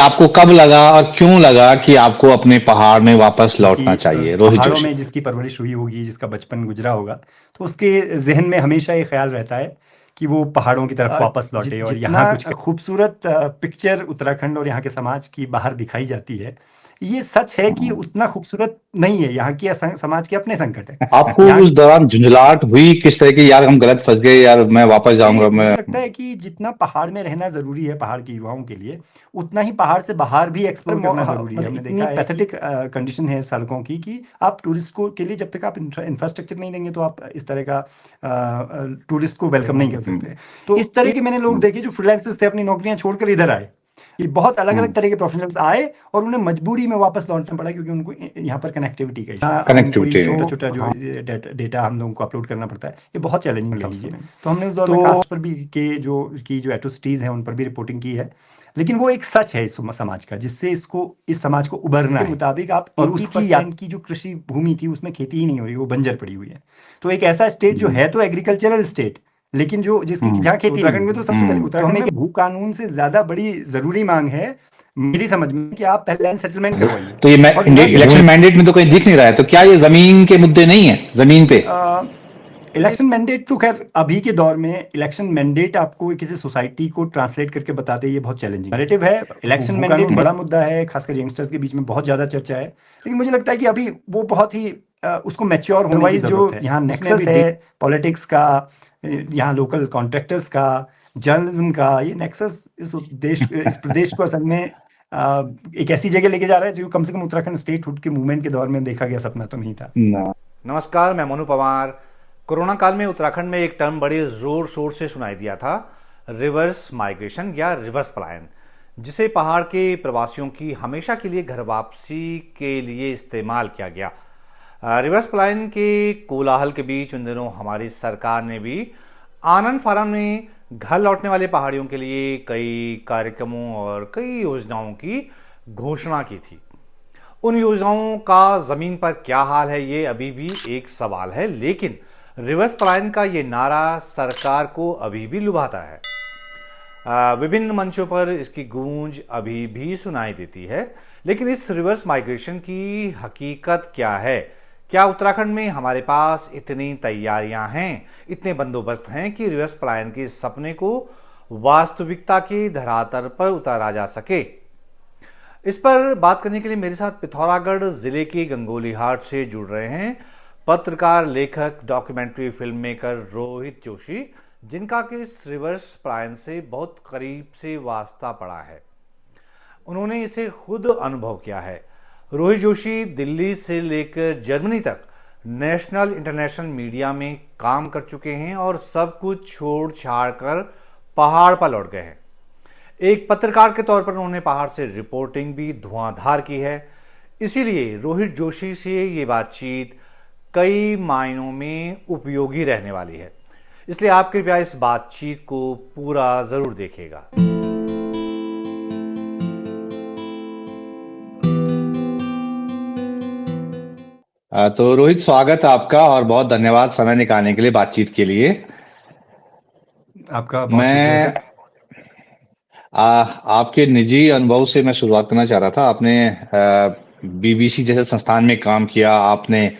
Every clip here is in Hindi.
आपको कब लगा और क्यों लगा कि आपको अपने पहाड़ में वापस लौटना क्योंकि चाहिए? रोहित पहाड़ों जोशी। में जिसकी परवरिश हुई होगी, जिसका बचपन गुजरा होगा, तो उसके ज़हन में हमेशा ये ख्याल रहता है कि वो पहाड़ों की तरफ वापस लौटे और यहाँ कुछ खूबसूरत पिक्चर उत्तराखंड और यहाँ के समाज की बाहर दिखाई जाती है। ये सच है कि उतना खूबसूरत नहीं है, यहाँ की समाज के अपने संकट है। आपको यहाँ उस दौरान झुंझलाहट हुई किस तरह की, यार हम गलत फंस गए, यार मैं वापस ये जाऊंगा मैं? मुझे लगता है कि जितना पहाड़ में रहना ज़रूरी है पहाड़ के युवाओं के लिए, उतना ही पहाड़ से बाहर भी एक्सप्लोर करना ज़रूरी है। हमने देखा है पैथेटिक कंडीशन है सड़कों की कि आप टूरिस्ट को के लिए जब तक आप इंफ्रास्ट्रक्चर नहीं देंगे तो आप इस तरह का टूरिस्ट को वेलकम नहीं कर सकते। तो इस तरह के मैंने लोग देखे जो फ्रीलांसर्स थे, अपनी नौकरियां छोड़कर इधर आए। ये बहुत अलग अलग तरह के प्रोफेशनल्स आए और उन्हें मजबूरी में वापस लौटना पड़ा क्योंकि उनको यहाँ पर कनेक्टिविटी का इशू, हम कोई कनेक्टिविटी छोटा नहीं। छोटा जो डेटा हम लोगों को अपलोड करना पड़ता है, ये बहुत चैलेंजिंग था उस समय। तो हमने उस दौर में कास्ट पर भी जो एट्रोसिटीज़ हैं उन पर भी रिपोर्टिंग की है। लेकिन वो एक सच है इस समाज का, जिससे इस समाज को उभरना है। मुताबिक आप और उसकी की जो कृषि भूमि थी उसमें खेती ही नहीं हो रही, वो बंजर पड़ी हुई है। तो एक ऐसा स्टेट जो है तो एग्रीकल्चरल स्टेट, लेकिन जो जिसकी जहाँ खेती उत्तराखंड में तो सबसे पहले उत्तराखंड में भू कानून से ज्यादा बड़ी जरूरी मांग है मेरी समझ में कि आप पहले लैंड सेटलमेंट करवाइए। तो ये और इलेक्शन मैंडेट में तो कहीं दिख नहीं रहा है, तो क्या ये जमीन के मुद्दे नहीं है जमीन पे? इलेक्शन मैंडेट तो खैर अभी के दौर में इलेक्शन मैंडेट आपको किसी सोसाइटी को ट्रांसलेट करके बता दे, ये बहुत चैलेंजिंग नैरेटिव है। इलेक्शन मैंडेट बड़ा मुद्दा है, खासकर यंगस्टर्स के बीच में बहुत ज़्यादा चर्चा है। लेकिन मुझे लगता है कि अभी वो बहुत ही उसको मैच्योर होने की जरूरत है। यहाँ नेक्सस है पॉलिटिक्स का, यहाँ लोकल कॉन्ट्रैक्टर्स का, जर्नलिज्म का। ये नेक्सस इस प्रदेश को असल में एक ऐसी जगह लेके जा रहा है जो कम से कम उत्तराखंड स्टेटहुड के मूवमेंट के दौर में देखा गया सपना तो नहीं था। नमस्कार, मैं मनु पवार। कोरोना काल में उत्तराखंड में एक टर्म बड़े जोर शोर से सुनाई दिया था, रिवर्स माइग्रेशन या रिवर्स पलायन, जिसे पहाड़ के प्रवासियों की हमेशा के लिए घर वापसी के लिए इस्तेमाल किया गया। रिवर्स पलायन के कोलाहल के बीच उन दिनों हमारी सरकार ने भी आनंद फानन में घर लौटने वाले पहाड़ियों के लिए कई कार्यक्रमों और कई योजनाओं की घोषणा की थी। उन योजनाओं का जमीन पर क्या हाल है, ये अभी भी एक सवाल है, लेकिन रिवर्स पलायन का ये नारा सरकार को अभी भी लुभाता है। विभिन्न मंचों पर इसकी गूंज अभी भी सुनाई देती है। लेकिन इस रिवर्स माइग्रेशन की हकीकत क्या है? क्या उत्तराखंड में हमारे पास इतनी तैयारियां हैं, इतने बंदोबस्त हैं कि रिवर्स पलायन के सपने को वास्तविकता के धरातल पर उतारा जा सके? इस पर बात करने के लिए मेरे साथ पिथौरागढ़ जिले के गंगोलीहाट से जुड़ रहे हैं पत्रकार, लेखक, documentary film maker Rohit Joshi, जिनका कि इस रिवर्स पलायन से बहुत करीब से वास्ता पड़ा है। उन्होंने इसे खुद अनुभव किया है। रोहित जोशी दिल्ली से लेकर जर्मनी तक नेशनल इंटरनेशनल मीडिया में काम कर चुके हैं और सब कुछ छोड़ छाड़ कर पहाड़ पर लौट गए हैं। एक पत्रकार के तौर पर उन्होंने पहाड़ से रिपोर्टिंग भी धुआंधार की है। इसीलिए रोहित जोशी से ये बातचीत कई मायनों में उपयोगी रहने वाली है, इसलिए आप कृपया इस बातचीत को पूरा जरूर देखिएगा। तो रोहित, स्वागत है आपका और बहुत धन्यवाद समय निकालने के लिए बातचीत के लिए। आपका बहुत शुक्रिया सर। मैं आपके निजी अनुभव से मैं शुरुआत करना चाह रहा था। आपने बीबीसी जैसे संस्थान में काम किया, आपने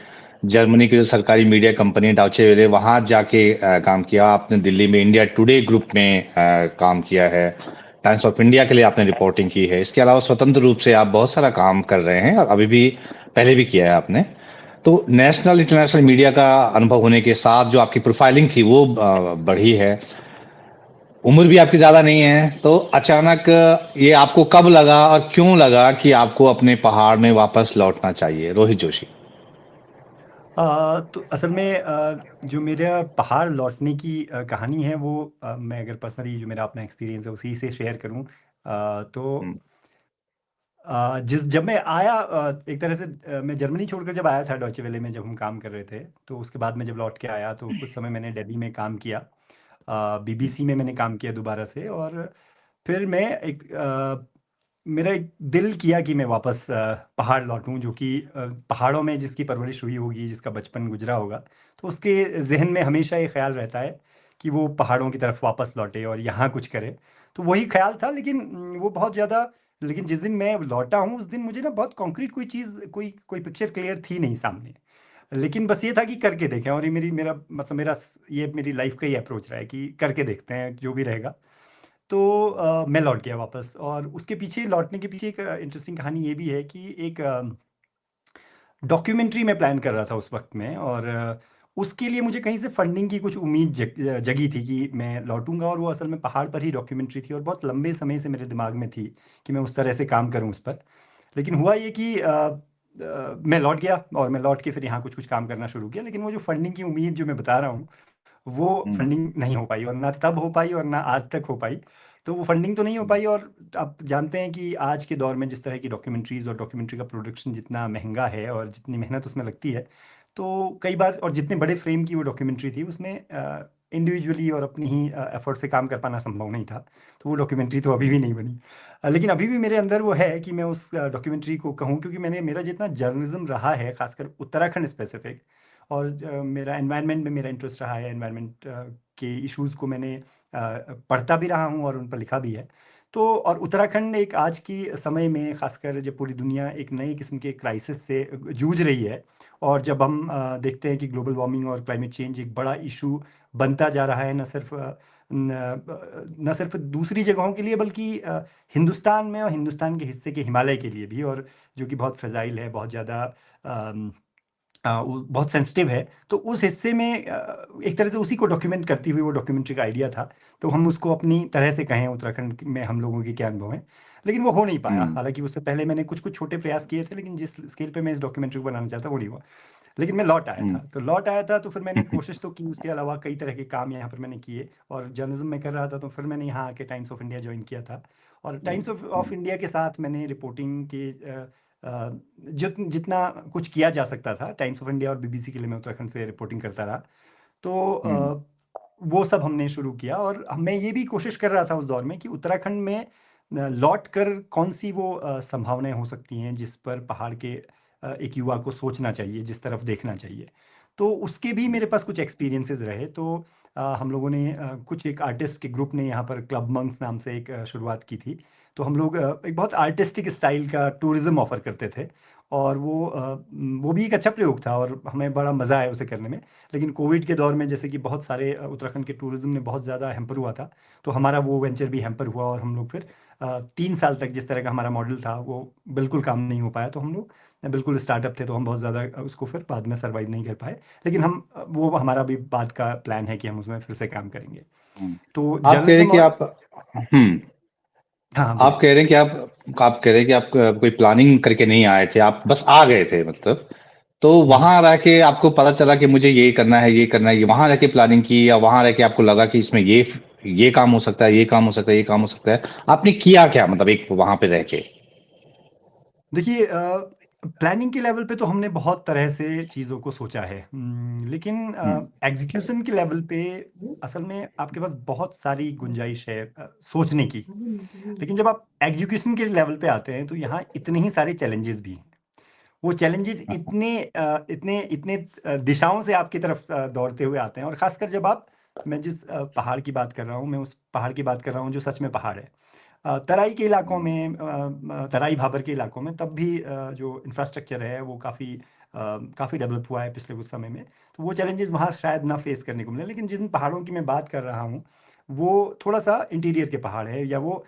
जर्मनी की जो सरकारी मीडिया कंपनी डाउचे वेले वहां जाके काम किया, आपने दिल्ली में इंडिया टुडे ग्रुप में काम किया है, टाइम्स ऑफ इंडिया के लिए आपने रिपोर्टिंग की है। इसके अलावा स्वतंत्र रूप से आप बहुत सारा काम कर रहे हैं और अभी भी पहले भी किया है आपने। तो नेशनल इंटरनेशनल मीडिया का अनुभव होने के साथ जो आपकी प्रोफाइलिंग थी वो बढ़ी है। उम्र भी आपकी ज्यादा नहीं है, तो अचानक ये आपको कब लगा और क्यों लगा कि आपको अपने पहाड़ में वापस लौटना चाहिए? रोहित जोशी। तो असल में जो मेरा पहाड़ लौटने की कहानी है वो मैं अगर पर्सनली जो मेरा अपना एक्सपीरियंस है उसी से शेयर करूं, तो जिस जब मैं आया एक तरह से मैं जर्मनी छोड़कर जब आया था डॉइचे वेले में, जब हम काम कर रहे थे, तो उसके बाद में जब लौट के आया तो कुछ समय मैंने दिल्ली में काम किया, बीबीसी में मैंने काम किया दोबारा से। और फिर मैं मेरा एक दिल किया कि मैं वापस पहाड़ लौटूं, जो कि पहाड़ों में जिसकी परवरिश हुई होगी, जिसका बचपन गुजरा होगा, तो उसके जहन में हमेशा ये ख्याल रहता है कि वो पहाड़ों की तरफ वापस लौटे और यहाँ कुछ करे। तो वही ख्याल था, लेकिन वो बहुत ज़्यादा लेकिन जिस दिन मैं लौटा हूँ उस दिन मुझे ना बहुत कॉन्क्रीट कोई चीज़ कोई पिक्चर क्लियर थी नहीं सामने। लेकिन बस ये था कि करके देखें, और ये ये मेरी लाइफ का ही अप्रोच रहा है कि करके देखते हैं जो भी रहेगा। तो मैं लौट गया वापस, और उसके पीछे लौटने के पीछे एक इंटरेस्टिंग कहानी ये भी है कि एक डॉक्यूमेंट्री मैं प्लान कर रहा था उस वक्त में, और उसके लिए मुझे कहीं से फंडिंग की कुछ उम्मीद जगी थी कि मैं लौटूंगा, और वो असल में पहाड़ पर ही डॉक्यूमेंट्री थी और बहुत लंबे समय से मेरे दिमाग में थी कि मैं उस तरह से काम करूं उस पर। लेकिन हुआ ये कि मैं लौट गया, और मैं लौट के फिर यहाँ कुछ कुछ काम करना शुरू किया, लेकिन वो जो फंडिंग की उम्मीद जो मैं बता रहा हूँ वो फंडिंग नहीं हो पाई, और ना तब हो पाई और ना आज तक हो पाई। तो वो फंडिंग तो नहीं हो पाई, और आप जानते हैं कि आज के दौर में जिस तरह की डॉक्यूमेंट्रीज और डॉक्यूमेंट्री का प्रोडक्शन जितना महंगा है और जितनी मेहनत उसमें लगती है, तो कई बार, और जितने बड़े फ्रेम की वो डॉक्यूमेंट्री थी उसमें इंडिविजुअली और अपनी ही एफर्ट से काम कर पाना संभव नहीं था। तो वो डॉक्यूमेंट्री तो अभी भी नहीं बनी। लेकिन अभी भी मेरे अंदर वो है कि मैं उस डॉक्यूमेंट्री को कहूँ, क्योंकि मेरा जितना जर्नलिज्म रहा है खासकर उत्तराखंड स्पेसिफिक, और मेरा एनवायरनमेंट में मेरा इंटरेस्ट रहा है, एनवायरनमेंट के इश्यूज़ को मैंने पढ़ता भी रहा हूँ और उन पर लिखा भी है। तो और उत्तराखंड एक आज की समय में, खासकर जब पूरी दुनिया एक नई किस्म के क्राइसिस से जूझ रही है, और जब हम देखते हैं कि ग्लोबल वार्मिंग और क्लाइमेट चेंज एक बड़ा इशू बनता जा रहा है, न सिर्फ दूसरी जगहों के लिए बल्कि हिंदुस्तान में और हिंदुस्तान के हिस्से के हिमालय के लिए भी, और जो कि बहुत फ्रेजाइल है, बहुत ज़्यादा वो बहुत सेंसिटिव है। तो उस हिस्से में एक तरह से उसी को डॉक्यूमेंट करती हुई वो डॉक्यूमेंट्री का आइडिया था। तो हम उसको अपनी तरह से कहें उत्तराखंड में हम लोगों के क्या अनुभव हैं, लेकिन वो हो नहीं पाया। हालांकि उससे पहले मैंने कुछ कुछ छोटे प्रयास किए थे, लेकिन जिस स्केल पे मैं इस डॉक्यूमेंट्री को बनाना चाहता वो नहीं हुआ। लेकिन मैं लौट आया था, तो फिर मैंने कोशिश तो की, उसके अलावा कई तरह के काम यहाँ पर मैंने किए, और जर्नलिज्म में कर रहा था, तो फिर मैंने यहाँ आके टाइम्स ऑफ इंडिया ज्वाइन किया था। और टाइम्स ऑफ इंडिया के साथ मैंने रिपोर्टिंग के जितना कुछ किया जा सकता था टाइम्स ऑफ इंडिया और बीबीसी के लिए, मैं उत्तराखंड से रिपोर्टिंग करता रहा। तो वो सब हमने शुरू किया, और मैं ये भी कोशिश कर रहा था उस दौर में कि उत्तराखंड में लौट कर कौन सी वो संभावनाएं हो सकती हैं जिस पर पहाड़ के एक युवा को सोचना चाहिए, जिस तरफ देखना चाहिए। तो उसके भी मेरे पास कुछ एक्सपीरियंसेस रहे। तो हम लोगों ने कुछ एक आर्टिस्ट के ग्रुप ने यहाँ पर क्लब मंक्स नाम से एक शुरुआत की थी। तो हम लोग एक बहुत आर्टिस्टिक स्टाइल का टूरिज्म ऑफर करते थे, और वो भी एक अच्छा प्रयोग था और हमें बड़ा मज़ा आया उसे करने में। लेकिन कोविड के दौर में जैसे कि बहुत सारे उत्तराखंड के टूरिज्म ने बहुत ज़्यादा हैम्पर हुआ था, तो हमारा वो वेंचर भी हैम्पर हुआ, और हम लोग फिर 3 साल तक जिस तरह का हमारा मॉडल था वो बिल्कुल काम नहीं हो पाया। तो हम लोग बिल्कुल स्टार्टअप थे, तो हम बहुत ज़्यादा उसको फिर बाद में सर्वाइव नहीं कर पाए। लेकिन वो हमारा भी बाद का प्लान है कि हम उसमें फिर से काम करेंगे। तो आप कह रहे हैं जर्नलिज्म कि और आप हम्म हाँ, आप बोलिए। कह रहे हैं कि आप कह रहे हैं कि आप कोई प्लानिंग करके नहीं आए थे, आप बस आ गए थे मतलब। तो वहां रह के आपको पता चला कि मुझे ये करना है, ये करना है, ये वहां रह के प्लानिंग की, या वहां रह के आपको लगा कि इसमें ये काम हो सकता है, ये काम हो सकता है, ये काम हो सकता है? आपने किया क्या मतलब एक वहां पे रह के? देखिए, प्लानिंग के लेवल पे तो हमने बहुत तरह से चीज़ों को सोचा है, लेकिन हम्म एग्जीक्यूशन के लेवल पे असल में आपके पास बहुत सारी गुंजाइश है सोचने की। लेकिन जब आप एग्जीक्यूशन के लेवल पे आते हैं तो यहाँ इतने ही सारे चैलेंजेस भी हैं। वो चैलेंजेस इतने इतने दिशाओं से आपकी तरफ दौड़ते हुए आते हैं, और खासकर जब मैं जिस पहाड़ की बात कर रहा हूँ, मैं उस पहाड़ की बात कर रहा हूँ जो सच में पहाड़ है। तराई के इलाकों में, तराई भाबर के इलाकों में तब भी जो इंफ्रास्ट्रक्चर है वो काफ़ी डेवलप हुआ है पिछले कुछ समय में। तो वो चैलेंजेस वहाँ शायद ना फेस करने को मिले। लेकिन जिन पहाड़ों की मैं बात कर रहा हूँ वो थोड़ा सा इंटीरियर के पहाड़ है, या वो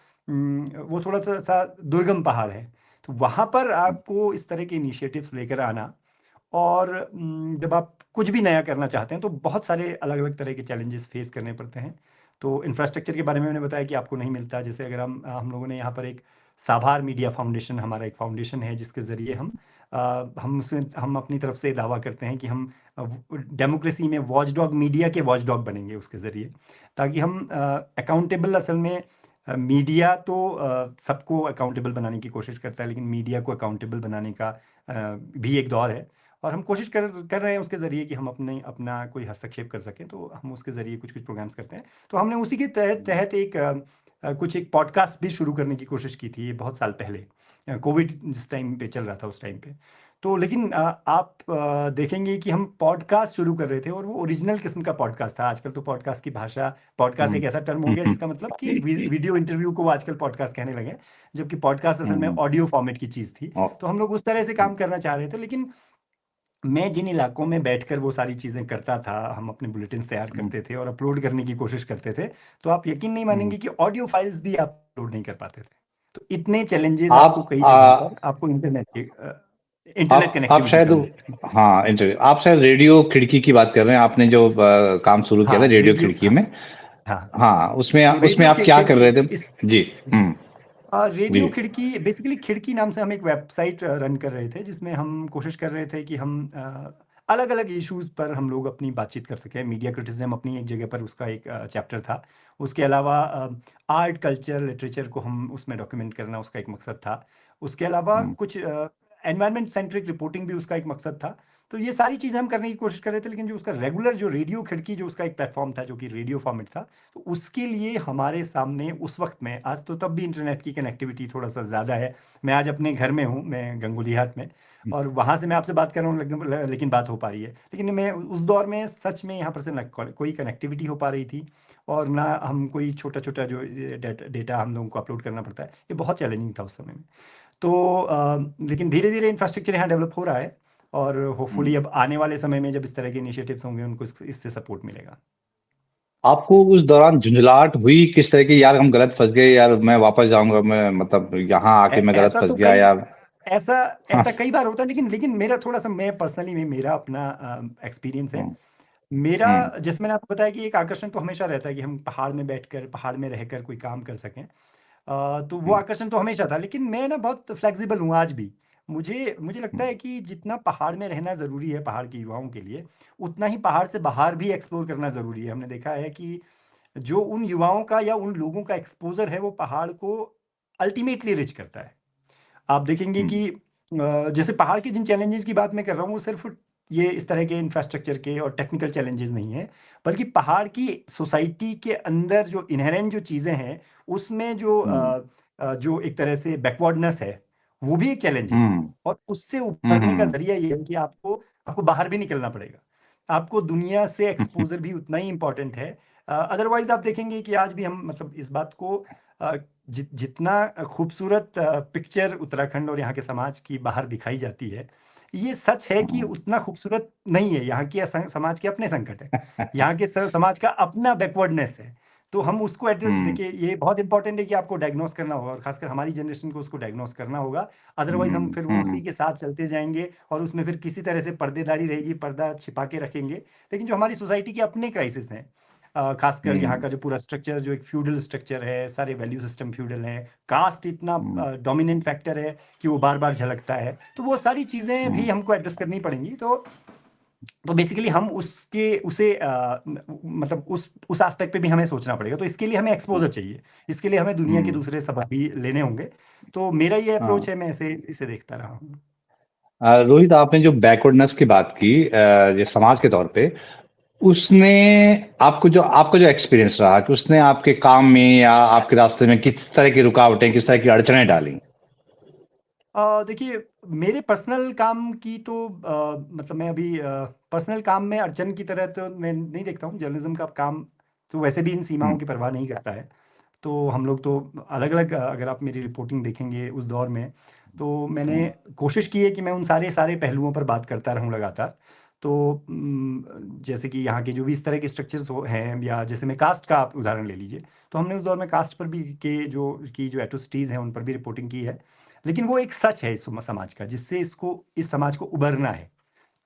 थोड़ा सा दुर्गम पहाड़ है। तो वहाँ पर आपको इस तरह के इनिशिएटिव्स लेकर आना, और जब आप कुछ भी नया करना चाहते हैं तो बहुत सारे अलग अलग तरह के चैलेंजेस फेस करने पड़ते हैं। तो इंफ्रास्ट्रक्चर के बारे में मैंने बताया कि आपको नहीं मिलता। जैसे अगर हम लोगों ने यहाँ पर एक साभार मीडिया फाउंडेशन, हमारा एक फाउंडेशन है जिसके ज़रिए हम अपनी तरफ से दावा करते हैं कि हम डेमोक्रेसी में वॉचडॉग, मीडिया के वॉचडॉग बनेंगे उसके ज़रिए, ताकि हम अकाउंटेबल, असल में मीडिया तो सबको अकाउंटेबल बनाने की कोशिश करता है, लेकिन मीडिया को अकाउंटेबल बनाने का भी एक दौर है। और हम कोशिश कर रहे हैं उसके ज़रिए कि हम अपना कोई हस्तक्षेप कर सकें, तो हम उसके ज़रिए कुछ कुछ प्रोग्राम्स करते हैं। तो हमने उसी के तहत एक पॉडकास्ट भी शुरू करने की कोशिश की थी, ये बहुत साल पहले, कोविड जिस टाइम पे चल रहा था उस टाइम पे। तो लेकिन आप देखेंगे कि हम पॉडकास्ट शुरू कर रहे थे और वो ओरिजिनल किस्म का पॉडकास्ट था। आजकल तो पॉडकास्ट की भाषा, पॉडकास्ट एक ऐसा टर्म हो गया जिसका मतलब कि वीडियो इंटरव्यू को वो आजकल पॉडकास्ट कहने लगे हैं, जबकि पॉडकास्ट असल में ऑडियो फॉर्मेट की चीज़ थी। तो हम लोग उस तरह से काम करना चाह रहे थे, लेकिन मैं जिन इलाकों में बैठकर वो सारी चीज़ें करता था, हम अपने बुलेटिन तैयार करते थे और अपलोड करने की कोशिश करते थे, तो आप यकीन नहीं मानेंगे कि ऑडियो फाइल्स भी आप अपलोड नहीं कर पाते थे। तो इतने चैलेंजेस आपको आप कई जगहों पर आपको इंटरनेट आप कनेक्टिविटी शायद, का मिलता है। हाँ इंटरव्यू, आप शायद रेडियो खिड़की की बात कर रहे हैं, आपने जो काम शुरू किया था हाँ रेडियो रेडियो, खिड़की हाँ में। हाँ। हाँ, उसमें तो उसमें रेडियो आप क्या कर खिड़की रहे थे? इस जी। जी। रेडियो खिड़की, बेसिकली खिड़की नाम से हम एक वेबसाइट रन कर रहे थे, जिसमें हम कोशिश कर रहे थे कि हम अलग अलग इश्यूज पर हम लोग अपनी बातचीत कर सकें। मीडिया क्रिटिसिज्म अपनी एक जगह पर उसका एक चैप्टर था। उसके अलावा आर्ट, कल्चर, लिटरेचर को हम उसमें डॉक्यूमेंट करना उसका एक मकसद था। उसके अलावा कुछ एनवायरनमेंट सेंट्रिक रिपोर्टिंग भी उसका एक मकसद था। तो ये सारी चीज़ें हम करने की कोशिश कर रहे थे, लेकिन जो उसका रेगुलर जो रेडियो खिड़की जो उसका एक प्लेटफॉर्म था, जो कि रेडियो फॉर्मेट था, तो उसके लिए हमारे सामने उस वक्त में, आज तो तब भी इंटरनेट की कनेक्टिविटी थोड़ा सा ज़्यादा है। मैं आज अपने घर में हूँ, मैं गंगोली हाट में, और वहाँ से मैं आपसे बात कर रहा हूँ, लेकिन बात हो पा रही है। लेकिन मैं उस दौर में सच में यहाँ पर से न कोई कनेक्टिविटी हो पा रही थी, और ना हम कोई छोटा छोटा जो डेटा हम लोगों को अपलोड करना पड़ता है, ये बहुत चैलेंजिंग था उस समय में। तो लेकिन धीरे धीरे इंफ्रास्ट्रक्चर यहाँ डेवलप हो रहा है, और होपफुली अब आने वाले समय में जब इस तरह के इनिशिएटिव्स होंगे, उनको इससे सपोर्ट मिलेगा। आपको उस दौरान झुंझलाहट हुई किस तरह की, यार हम गलत फंस गए, यार मैं वापस जाऊंगा, मैं मतलब यहाँ आके मैं गलत ऐसा फंस तो गया कई यार? ऐसा हाँ। ऐसा कई बार होता है, लेकिन लेकिन मेरा थोड़ा सा, मैं पर्सनली में मेरा अपना एक्सपीरियंस है। हम्म, मेरा, हम्म, जैसे मैंने आपको बताया कि एक आकर्षण तो हमेशा रहता है कि हम पहाड़ में बैठकर, पहाड़ में रहकर कोई काम कर सकें। तो वो हम्म, आकर्षण तो हमेशा था, लेकिन मैं ना बहुत फ्लेक्सिबल हूँ आज भी। मुझे मुझे लगता है कि जितना पहाड़ में रहना ज़रूरी है पहाड़ के युवाओं के लिए, उतना ही पहाड़ से बाहर भी एक्सप्लोर करना ज़रूरी है। हमने देखा है कि जो उन युवाओं का या उन लोगों का एक्सपोजर है, वो पहाड़ को अल्टीमेटली रिच करता है। आप देखेंगे हम्म, कि जैसे पहाड़ के जिन चैलेंजेस की बात मैं कर रहा हूँ, वो सिर्फ ये इस तरह के इंफ्रास्ट्रक्चर के और टेक्निकल चैलेंजेस नहीं है, बल्कि पहाड़ की सोसाइटी के अंदर जो इनहेरेंट जो चीज़ें हैं, उसमें हम्म, जो एक तरह से बैकवर्डनेस है, वो भी एक चैलेंज है। हम्म, और उससे हम्म, उभरने का जरिया ये है कि आपको आपको बाहर भी निकलना पड़ेगा। आपको दुनिया से एक्सपोजर भी उतना ही इम्पोर्टेंट है। अदरवाइज आप देखेंगे कि आज भी हम, मतलब इस बात को, जितना खूबसूरत पिक्चर उत्तराखंड और यहाँ के समाज की बाहर दिखाई जाती है, ये सच है कि उतना खूबसूरत नहीं है। यहाँ की समाज के अपने संकट है, यहाँ के समाज का अपना बैकवर्डनेस है। तो हम उसको एड्रेस, हम्म, देखिए ये बहुत इंपॉर्टेंट है कि आपको डायग्नोस करना होगा, और खासकर हमारी जनरेशन को उसको डायग्नोस करना होगा। अदरवाइज हम फिर वो हम्म, उसी के साथ चलते जाएंगे, और उसमें फिर किसी तरह से पर्देदारी रहेगी, पर्दा छिपा के रखेंगे। लेकिन जो हमारी सोसाइटी के अपने क्राइसिस हैं, खासकर यहाँ हम्म, का जो पूरा स्ट्रक्चर, जो एक फ्यूडल स्ट्रक्चर है, सारे वैल्यू सिस्टम फ्यूडल है, कास्ट इतना हम्म, डोमिनेंट फैक्टर है कि वो बार बार झलकता है। तो वो सारी चीज़ें भी हम्म, हमको एड्रेस करनी पड़ेंगी। तो बेसिकली हम उसके उसे मतलब उस एस्पेक्ट पे भी हमें सोचना पड़ेगा। तो इसके लिए हमें एक्सपोजर चाहिए, इसके लिए हमें दुनिया के हम्म, दूसरे सबक भी लेने होंगे। तो मेरा ये हाँ। अप्रोच है, मैं इसे देखता रहा हूँ। रोहित, आपने जो बैकवर्डनेस की बात की, ये समाज के तौर पे, उसने आपका जो एक्सपीरियंस रहा कि उसने आपके काम में या आपके रास्ते में किस तरह की रुकावटें, किस तरह की अड़चनें डाली? देखिए, मेरे पर्सनल काम की तो मतलब मैं अभी पर्सनल काम में अड़चन की तरह तो मैं नहीं देखता हूँ। जर्नलिज्म का काम तो वैसे भी इन सीमाओं हम्म, की परवाह नहीं करता है। तो हम लोग तो अलग अलग, अगर आप मेरी रिपोर्टिंग देखेंगे उस दौर में, तो मैंने हम्म, कोशिश की है कि मैं उन सारे सारे पहलुओं पर बात करता रहूं लगातार। तो जैसे कि यहाँ के जो भी इस तरह के स्ट्रक्चर्स हैं, या जैसे मैं कास्ट का आप उदाहरण ले लीजिए, तो हमने उस दौर में कास्ट पर भी के जो एट्रोसिटीज़ हैं उन पर भी रिपोर्टिंग की है। लेकिन वो एक सच है इस समाज का, जिससे इस समाज को उबरना है,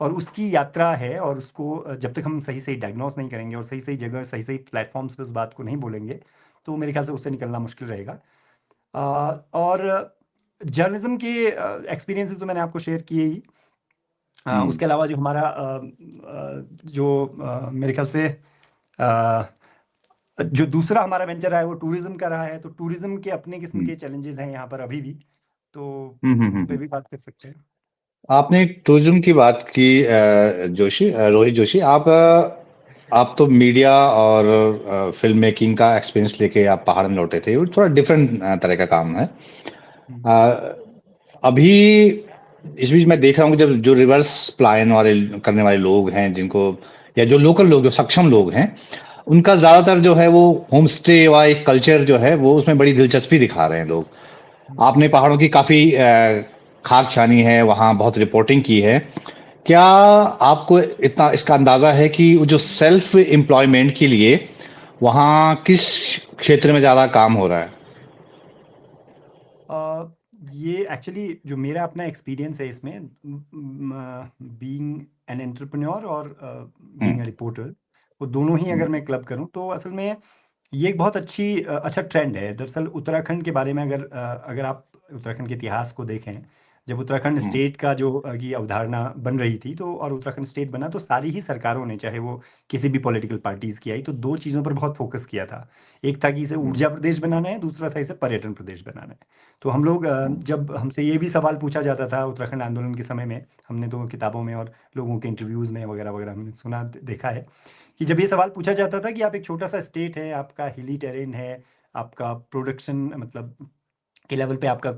और उसकी यात्रा है। और उसको जब तक हम सही सही डायग्नोस नहीं करेंगे और सही सही जगह, सही सही प्लेटफॉर्म्स पे उस बात को नहीं बोलेंगे, तो मेरे ख्याल से उससे निकलना मुश्किल रहेगा। और जर्नलिज्म के एक्सपीरियंसेस तो मैंने आपको शेयर किए ही। हम्म, उसके अलावा जो हमारा जो मेरे ख्याल से अ, जो दूसरा हमारा वेंचर रहा है, वो टूरिज्म का रहा है। तो टूरिज्म के अपने किस्म हम्म, के चैलेंजेस हैं यहाँ पर अभी भी। तो उन पे हम्म। भी बात कर सकते हैं। आपने टूरिज्म की बात की, रोहित जोशी, आप तो मीडिया और फिल्म मेकिंग का एक्सपीरियंस लेके आप पहाड़ में लौटे थे, वो थोड़ा डिफरेंट तरह का काम है। हम्म, अ, अभी इस बीच मैं देख रहा हूँ कि जब जो रिवर्स पलायन वाले करने वाले लोग हैं जिनको, या जो लोकल लोग, जो सक्षम लोग हैं, उनका ज्यादातर जो है वो होम स्टे व एक कल्चर जो है वो उसमें बड़ी दिलचस्पी दिखा रहे हैं लोग। आपने पहाड़ों की काफी खाक छानी है, वहां बहुत रिपोर्टिंग की है। क्या आपको इतना इसका अंदाजा है कि वो जो सेल्फ एम्प्लॉयमेंट के लिए वहां किस क्षेत्र में ज्यादा काम हो रहा है? अ, ये एक्चुअली जो मेरा अपना एक्सपीरियंस है इसमें, बीइंग एन एंटरप्रेन्योर और बीइंग हम्म। अ रिपोर्टर, वो दोनों ही अगर हम्म। मैं क्लब करूं तो असल में ये एक बहुत अच्छा ट्रेंड है। दरअसल उत्तराखंड के बारे में अगर आप उत्तराखंड के इतिहास को देखें, जब उत्तराखंड हम्म। स्टेट का जो की अवधारणा बन रही थी, तो और उत्तराखंड स्टेट बना, तो सारी ही सरकारों ने, चाहे वो किसी भी पॉलिटिकल पार्टीज की आई, तो दो चीज़ों पर बहुत फोकस किया था। एक था कि इसे हम्म। ऊर्जा प्रदेश बनाना है, दूसरा था इसे पर्यटन प्रदेश बनाना है। तो हम लोग जब हमसे ये भी सवाल पूछा जाता था उत्तराखंड आंदोलन के समय में, हमने तो किताबों में और लोगों के इंटरव्यूज़ में वगैरह वगैरह हमने सुना देखा है कि जब ये सवाल पूछा जाता था कि आप एक छोटा सा स्टेट है, आपका हिली टेरेन है, आपका प्रोडक्शन मतलब के लेवल पे आपका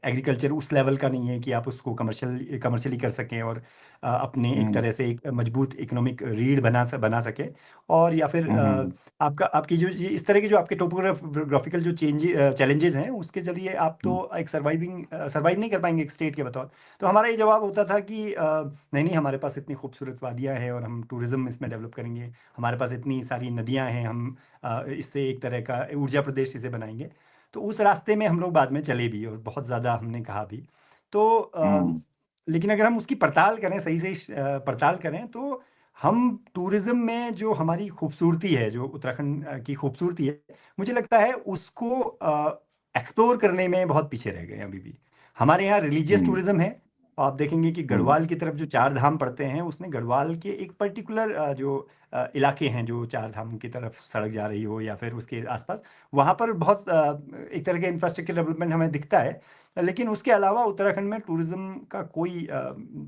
एग्रीकल्चर उस लेवल का नहीं है कि आप उसको कमर्शियली कर सकें और अपने एक हम्म। तरह से एक मजबूत इकोनॉमिक रीढ़ बना सकें, और या फिर हम्म। आपका आपकी जो ये इस तरह के जो आपके टोपोग्राफिकल जो चैलेंजेस हैं, उसके जरिए आप तो एक सर्वाइव नहीं कर पाएंगे एक स्टेट के बतौर। तो हमारा ये जवाब होता था कि नहीं नहीं, हमारे पास इतनी खूबसूरत वादियाँ हैं और हम टूरिज्म इसमें डेवलप करेंगे, हमारे पास इतनी सारी नदियाँ हैं, हम इससे एक तरह का ऊर्जा प्रदेश इसे बनाएंगे। तो उस रास्ते में हम लोग बाद में चले भी और बहुत ज़्यादा हमने कहा भी। तो हम्म। लेकिन अगर हम उसकी पड़ताल करें, सही से पड़ताल करें, तो हम टूरिज्म में जो हमारी खूबसूरती है, जो उत्तराखंड की खूबसूरती है, मुझे लगता है उसको एक्सप्लोर करने में बहुत पीछे रह गए हैं अभी भी। हमारे यहाँ रिलीजियस हम्म। टूरिज्म है। आप देखेंगे कि हम्म। गढ़वाल की तरफ जो चार धाम पड़ते हैं, उसमें गढ़वाल के एक पर्टिकुलर जो इलाके हैं, जो चार धाम की तरफ सड़क जा रही हो या फिर उसके आसपास, वहाँ पर बहुत एक तरह के इंफ्रास्ट्रक्चर डेवलपमेंट हमें दिखता है। लेकिन उसके अलावा उत्तराखंड में टूरिज्म का कोई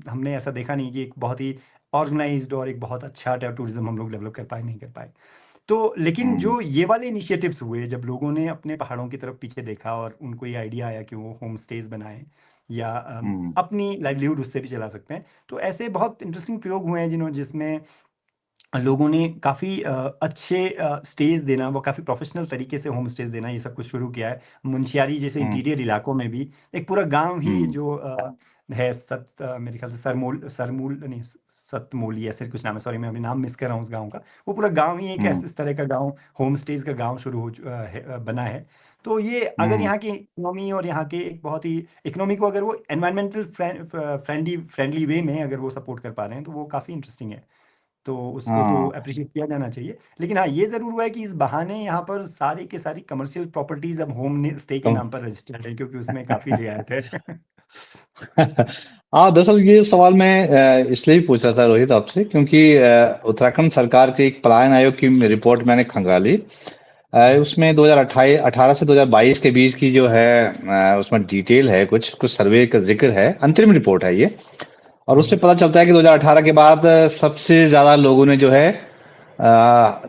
हमने ऐसा देखा नहीं कि एक बहुत ही ऑर्गेनाइज्ड और एक बहुत अच्छा टूरिज्म हम लोग डेवलप कर पाए, नहीं कर पाए। तो लेकिन हम्म। जो ये वाले इनिशिएटिव्स हुए, जब लोगों ने अपने पहाड़ों की तरफ पीछे देखा और उनको ये आइडिया आया कि वो होम स्टेज बनाएं या हम्म। अपनी लाइवलीहुड उससे भी चला सकते हैं, तो ऐसे बहुत इंटरेस्टिंग प्रयोग हुए हैं जिसमें लोगों ने काफ़ी अच्छे स्टेज देना, वो काफ़ी प्रोफेशनल तरीके से होम स्टेज देना, ये सब कुछ शुरू किया है। मुंशियारी जैसे हम्म। इंटीरियर इलाकों में भी एक पूरा गांव ही हम्म। जो है, मेरे ख्याल से सरमूल नहीं, सतमोली ऐसे कुछ नाम है, सॉरी मैं अभी नाम मिस कर रहा हूँ उस गांव का। वो पूरा गांव ही एक हम्म। इस तरह का गांव, होम स्टेज का गांव शुरू बना है। तो ये अगर हम्म। यहाँ की इकोनॉमी और यहाँ के एक बहुत ही इकोनॉमी को अगर वो एनवायरमेंटल फ्रेंडली वे में अगर वो सपोर्ट कर पा रहे हैं, तो वो काफ़ी इंटरेस्टिंग है। तो उसको तो हाँ। अप्रिशिएट किया जाना चाहिए। लेकिन हाँ, ये ज़रूर हुआ है कि इस बहाने यहाँ पर सारी के सारी कमर्शियल प्रॉपर्टीज अब होम स्टे के कम। नाम पर रजिस्टर्ड है, क्योंकि उसमें काफ़ी रियायत है। हाँ, दरअसल ये सवाल मैं इसलिए भी पूछ रहा था रोहित आपसे, क्योंकि उत्तराखंड सरकार के एक पलायन आयोग की रिपोर्ट मैंने खंगाली। उसमें 2018 से 2022 के बीच की जो है उसमें डिटेल है, कुछ कुछ सर्वे का जिक्र है, अंतरिम रिपोर्ट है ये। और उससे हम्म, पता चलता है कि 2018 के बाद सबसे ज्यादा लोगों ने जो है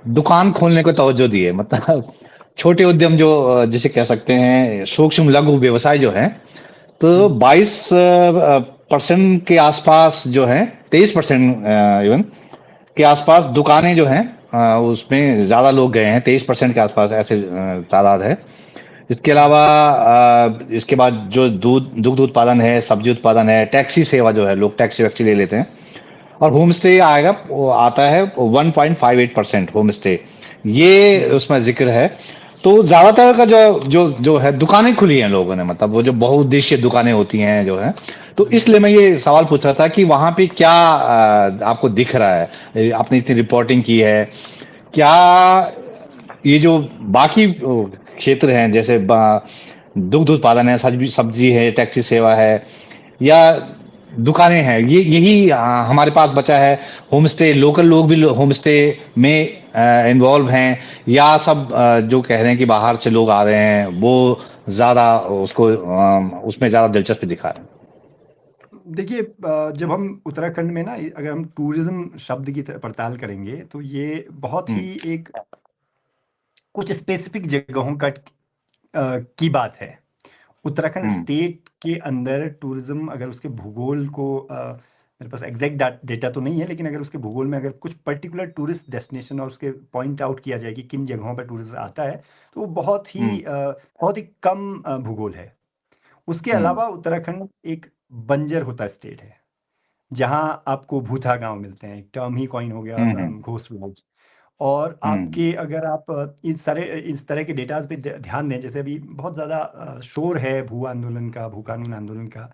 दुकान खोलने को तवज्जो दी है। मतलब छोटे उद्यम जो जिसे कह सकते हैं सूक्ष्म लघु व्यवसाय जो है, तो हम्म, 22% के आसपास जो है, 23% इवन के आसपास दुकानें जो हैं उसमें ज्यादा लोग गए हैं, 23% के आसपास ऐसे तादाद है। इसके हम्म, अलावा इसके बाद जो दुग्ध उत्पादन है, सब्जी उत्पादन है, टैक्सी सेवा जो है, लोग टैक्सी वैक्सी ले लेते हैं, और होम स्टे आएगा, वो आता है 1.58% होम स्टे, ये हम्म, उसमें जिक्र है। तो ज्यादातर का जो जो जो है दुकानें खुली हैं लोगों ने, मतलब वो जो बहुउद्देशीय दुकानें होती हैं जो है। तो हम्म। इसलिए मैं ये सवाल पूछ रहा था कि वहां पे क्या आपको दिख रहा है, आपने इतनी रिपोर्टिंग की है, क्या ये जो बाकी क्षेत्र हैं, जैसे दुग्ध उत्पादन है, सब्जी सब्जी है, टैक्सी सेवा है, या दुकानें हैं, ये यही हमारे पास बचा है? होम स्टे, लोकल लोग भी होम स्टे में इन्वॉल्व हैं, या सब जो कह रहे हैं कि बाहर से लोग आ रहे हैं वो ज्यादा उसको उसमें ज्यादा दिलचस्पी दिखा रहे हैं? देखिए, जब हम उत्तराखंड में ना, अगर हम टूरिज्म शब्द की पड़ताल करेंगे, तो ये बहुत हम्म। ही एक कुछ स्पेसिफिक जगहों की बात है। उत्तराखंड हम्म स्टेट के अंदर टूरिज्म, अगर उसके भूगोल को मेरे पास एग्जैक्ट डेटा तो नहीं है, लेकिन अगर उसके भूगोल में अगर कुछ पर्टिकुलर टूरिस्ट डेस्टिनेशन और उसके पॉइंट आउट किया जाए कि किन जगहों पर टूरिस्ट आता है, तो वो हम्म बहुत ही कम भूगोल है। उसके हम्म अलावा उत्तराखंड एक बंजर होता स्टेट है, जहाँ आपको भूथा गांव मिलते हैं, एक टर्म ही कॉइन हो गया हम्म घोस्ट विलेज। और हम्म आपके अगर आप इस तरह के डेटाज पे ध्यान दें, जैसे अभी बहुत ज़्यादा शोर है भू आंदोलन का, भू कानून आंदोलन का,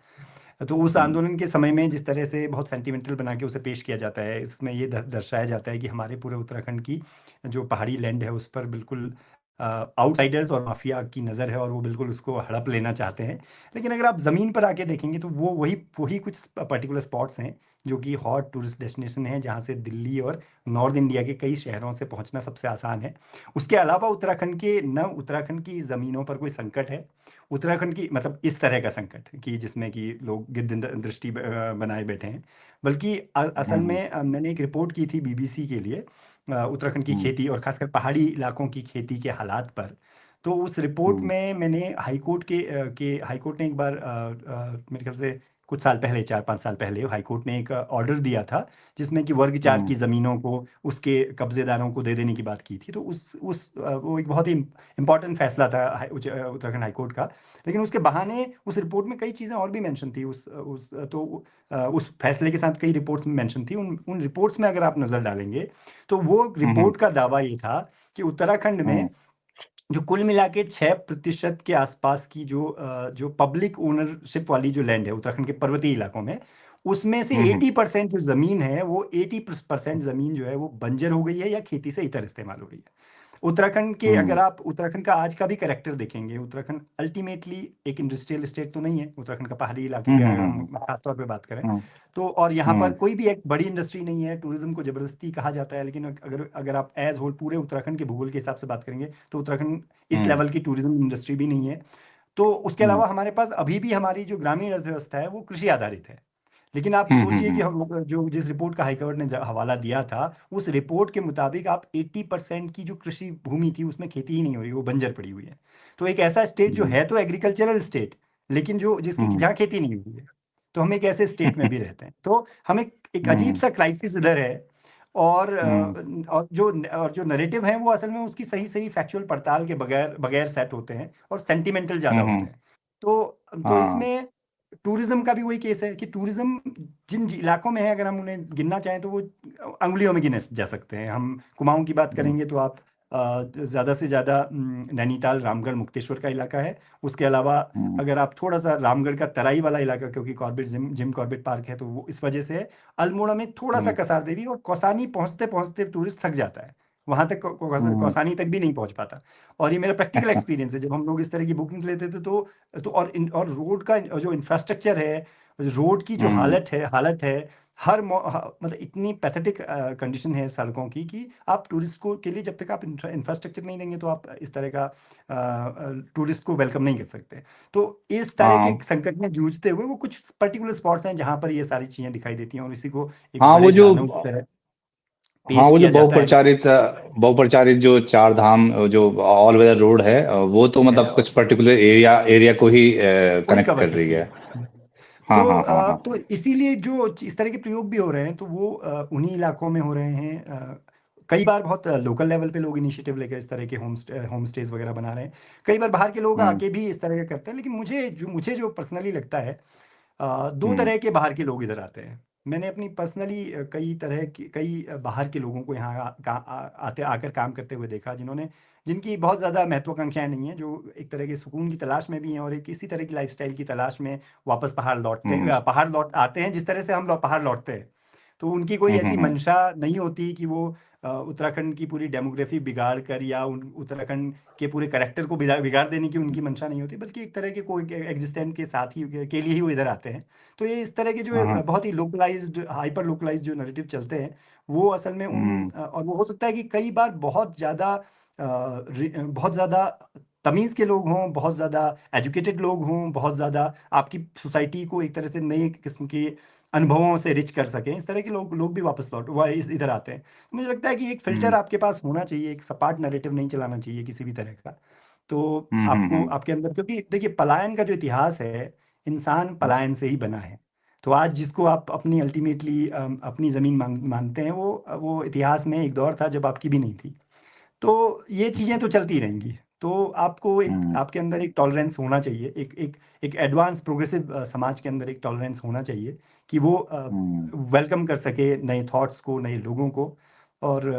तो उस हम्म आंदोलन के समय में जिस तरह से बहुत सेंटिमेंटल बना के उसे पेश किया जाता है, इसमें ये दर्शाया जाता है कि हमारे पूरे उत्तराखंड की जो पहाड़ी लैंड है उस पर बिल्कुल आउटसाइडर्स और माफिया की नज़र है, और वो बिल्कुल उसको हड़प लेना चाहते हैं। लेकिन अगर आप ज़मीन पर आके देखेंगे तो वो वही वही कुछ पर्टिकुलर स्पॉट्स हैं जो कि हॉट टूरिस्ट डेस्टिनेशन है, जहाँ से दिल्ली और नॉर्थ इंडिया के कई शहरों से पहुंचना सबसे आसान है। उसके अलावा उत्तराखंड की ज़मीनों पर कोई संकट है, उत्तराखंड की मतलब इस तरह का संकट कि जिसमें कि लोग गिद्ध दृष्टि बनाए बैठे हैं, बल्कि असल हम्म में मैंने एक रिपोर्ट की थी बीबीसी के लिए उत्तराखंड की हम्म खेती और खासकर पहाड़ी इलाकों की खेती के हालात पर। तो उस रिपोर्ट हम्म में मैंने हाईकोर्ट ने एक बार मेरे ख्याल से कुछ साल पहले, 4-5 साल पहले, हाईकोर्ट ने एक ऑर्डर दिया था जिसमें कि वर्ग 4 की ज़मीनों को उसके कब्जेदारों को दे देने की बात की थी। तो वो एक बहुत ही इम्पॉर्टेंट फैसला था उत्तराखंड हाईकोर्ट का। लेकिन उसके बहाने उस रिपोर्ट में कई चीज़ें और भी मेंशन थी, उस फैसले के साथ कई रिपोर्ट्स में मेंशन थी। उन उन रिपोर्ट्स में अगर आप नज़र डालेंगे तो वो हम्म रिपोर्ट का दावा ये था कि उत्तराखंड में जो कुल मिला के 6% के आसपास की जो पब्लिक ओनरशिप वाली जो लैंड है उत्तराखंड के पर्वतीय इलाकों में, उसमें से हम्म 80% जो ज़मीन है, वो 80% ज़मीन जो है वो बंजर हो गई है या खेती से इतर इस्तेमाल हो रही है। अगर आप उत्तराखंड का आज का भी करेक्टर देखेंगे, उत्तराखंड अल्टीमेटली एक इंडस्ट्रियल स्टेट तो नहीं है। उत्तराखंड का पहाड़ी इलाके की अगर हम खासतौर पे बात करें, तो और यहाँ पर कोई भी एक बड़ी इंडस्ट्री नहीं है। टूरिज्म को जबरदस्ती कहा जाता है, लेकिन अगर अगर आप एज होल पूरे उत्तराखंड के भूगोल के हिसाब से बात करेंगे तो उत्तराखंड इस लेवल की टूरिज्म इंडस्ट्री भी नहीं है। तो उसके अलावा हमारे पास अभी भी हमारी जो ग्रामीण अर्थव्यवस्था है वो कृषि आधारित है। लेकिन आप सोचिए कि हम जो जिस रिपोर्ट का हाईकोर्ट ने हवाला दिया था, उस रिपोर्ट के मुताबिक आप 80% की जो कृषि भूमि थी उसमें खेती ही नहीं हो रही, वो बंजर पड़ी हुई है। तो एक ऐसा स्टेट जो है तो एग्रीकल्चरल स्टेट, लेकिन जो जिसकी जहाँ खेती नहीं हुई है, तो हम एक ऐसे स्टेट में भी रहते हैं। तो हम एक अजीब सा क्राइसिस इधर है। और जो नरेटिव है वो असल में उसकी सही सही फैक्चुअल पड़ताल के बगैर बगैर सेट होते हैं और सेंटिमेंटल ज़्यादा होते हैं। तो हाँ इसमें टूरिज्म का भी वही केस है कि टूरिज्म जिन इलाकों में है, अगर हम उन्हें गिनना चाहें तो वो अंगुलियों में गिने जा सकते हैं। हम कुमाऊं की बात करेंगे तो आप ज़्यादा से ज़्यादा नैनीताल, रामगढ़, मुक्तेश्वर का इलाका है। उसके अलावा अगर आप थोड़ा सा रामगढ़ का तराई वाला इलाका, क्योंकि कॉर्बेट जिम कॉर्बेट पार्क है तो वो इस वजह से है। अल्मोड़ा में थोड़ा सा कसार देवी और कौसानी पहुंचते पहुंचते टूरिस्ट थक जाता है, वहां तक कौसानी तक भी नहीं पहुंच पाता। और ये मेरा प्रैक्टिकल एक्सपीरियंस है, जब हम लोग इस तरह की बुकिंग लेते थे और रोड का जो इंफ्रास्ट्रक्चर है, रोड की जो हालत है, मतलब इतनी पैथेटिक कंडीशन है सड़कों की कि आप टूरिस्ट को के लिए जब तक आप इंफ्रास्ट्रक्चर नहीं देंगे तो आप इस तरह का टूरिस्ट को वेलकम नहीं कर सकते। तो इस तरह के हाँ संकट में जूझते हुए वो कुछ पर्टिकुलर स्पॉट्स हैं जहां पर ये सारी चीजें दिखाई देती हैं, और इसी को एक हाँ बड़े दानव की तरह हाँ पेश वो जो किया जाता है। बहुप्रचारित जो चार धाम जो ऑल वेदर रोड है, वो तो है मतलब कुछ पर्टिकुलर एरिया एरिया को ही वही कनेक्ट कवर कर रही करती है। है। हाँ हाँ हाँ हाँ तो इसीलिए जो इस तरह के प्रयोग भी हो रहे हैं तो वो उन्हीं इलाकों में हो रहे हैं। कई बार बहुत लोकल लेवल पे लोग इनिशिएटिव लेकर इस तरह के होम स्टेज वगैरह बना रहे हैं। कई बार बाहर के लोग हम्म आके भी इस तरह का करते हैं, लेकिन मुझे जो पर्सनली लगता है, दो हम्म तरह के बाहर के लोग इधर आते हैं। मैंने अपनी पर्सनली कई बाहर के लोगों को यहाँ आते आकर काम करते हुए देखा, जिनकी बहुत ज़्यादा महत्वाकांक्षाएं नहीं है, जो एक तरह के सुकून की तलाश में भी हैं और एक इसी तरह की लाइफस्टाइल की तलाश में वापस हम्म पहाड़ लौट आते हैं, जिस तरह से हम लोग पहाड़ लौटते हैं। तो उनकी कोई ऐसी हम्म मंशा नहीं होती कि वो उत्तराखंड की पूरी डेमोग्राफी बिगाड़ कर, या उत्तराखंड के पूरे करेक्टर को बिगाड़ देने की उनकी मंशा नहीं होती, बल्कि एक तरह के कोई एग्जिस्टेंस के साथ ही के लिए ही वो इधर आते हैं। तो ये इस तरह के जो हम्म बहुत ही लोकलाइज्ड, हाइपर लोकलाइज्ड जो नैरेटिव चलते हैं, वो असल में हम्म और वो हो सकता है कि कई बार बहुत ज़्यादा तमीज़ के लोग हों, बहुत ज़्यादा एजुकेटेड लोग हों, बहुत ज़्यादा आपकी सोसाइटी को एक तरह से नई किस्म के अनुभवों से रिच कर सकें, इस तरह के लोग भी वापस लौट वह इधर आते हैं। तो मुझे लगता है कि एक फ़िल्टर हम्म आपके पास होना चाहिए, एक सपाट नैरेटिव नहीं चलाना चाहिए किसी भी तरह का। तो आपको आपके अंदर, क्योंकि देखिए पलायन का जो इतिहास है, इंसान पलायन से ही बना है। तो आज जिसको आप अपनी अल्टीमेटली अपनी ज़मीन मानते हैं, वो इतिहास में एक दौर था जब आपकी भी नहीं थी। तो ये चीज़ें तो चलती रहेंगी। तो आपको एक, आपके अंदर एक टॉलरेंस होना चाहिए, एक एडवांस प्रोग्रेसिव समाज के अंदर एक टॉलरेंस होना चाहिए कि वो वेलकम कर सके नए थॉट्स को, नए लोगों को, और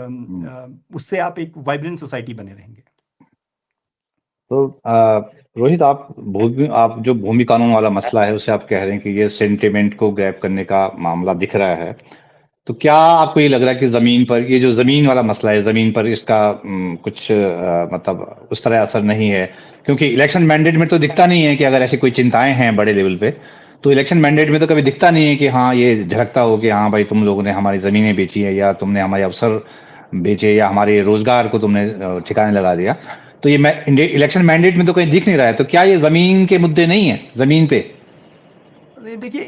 उससे आप एक वाइब्रेंट सोसाइटी बने रहेंगे। तो रोहित, आप जो भूमि कानून वाला मसला है उसे आप कह रहे हैं कि ये सेंटिमेंट को ग्रैब करने का मामला दिख रहा है। तो क्या आपको ये लग रहा है कि जमीन पर ये जो जमीन वाला मसला है, जमीन पर इसका कुछ मतलब उस तरह असर नहीं है? क्योंकि इलेक्शन मैंडेट में तो दिखता नहीं है कि अगर ऐसी कोई चिंताएं हैं बड़े लेवल पे, तो इलेक्शन मैंडेट में तो कभी दिखता नहीं है कि हाँ ये झलकता हो कि हाँ भाई तुम लोगों ने हमारी जमीनें बेची है, या तुमने हमारे अवसर बेचे, या हमारे रोजगार को तुमने ठिकाने लगा दिया। तो ये इलेक्शन मैंडेट में तो कहीं दिख नहीं रहा है। तो क्या ये जमीन के मुद्दे नहीं है जमीन पे? देखिए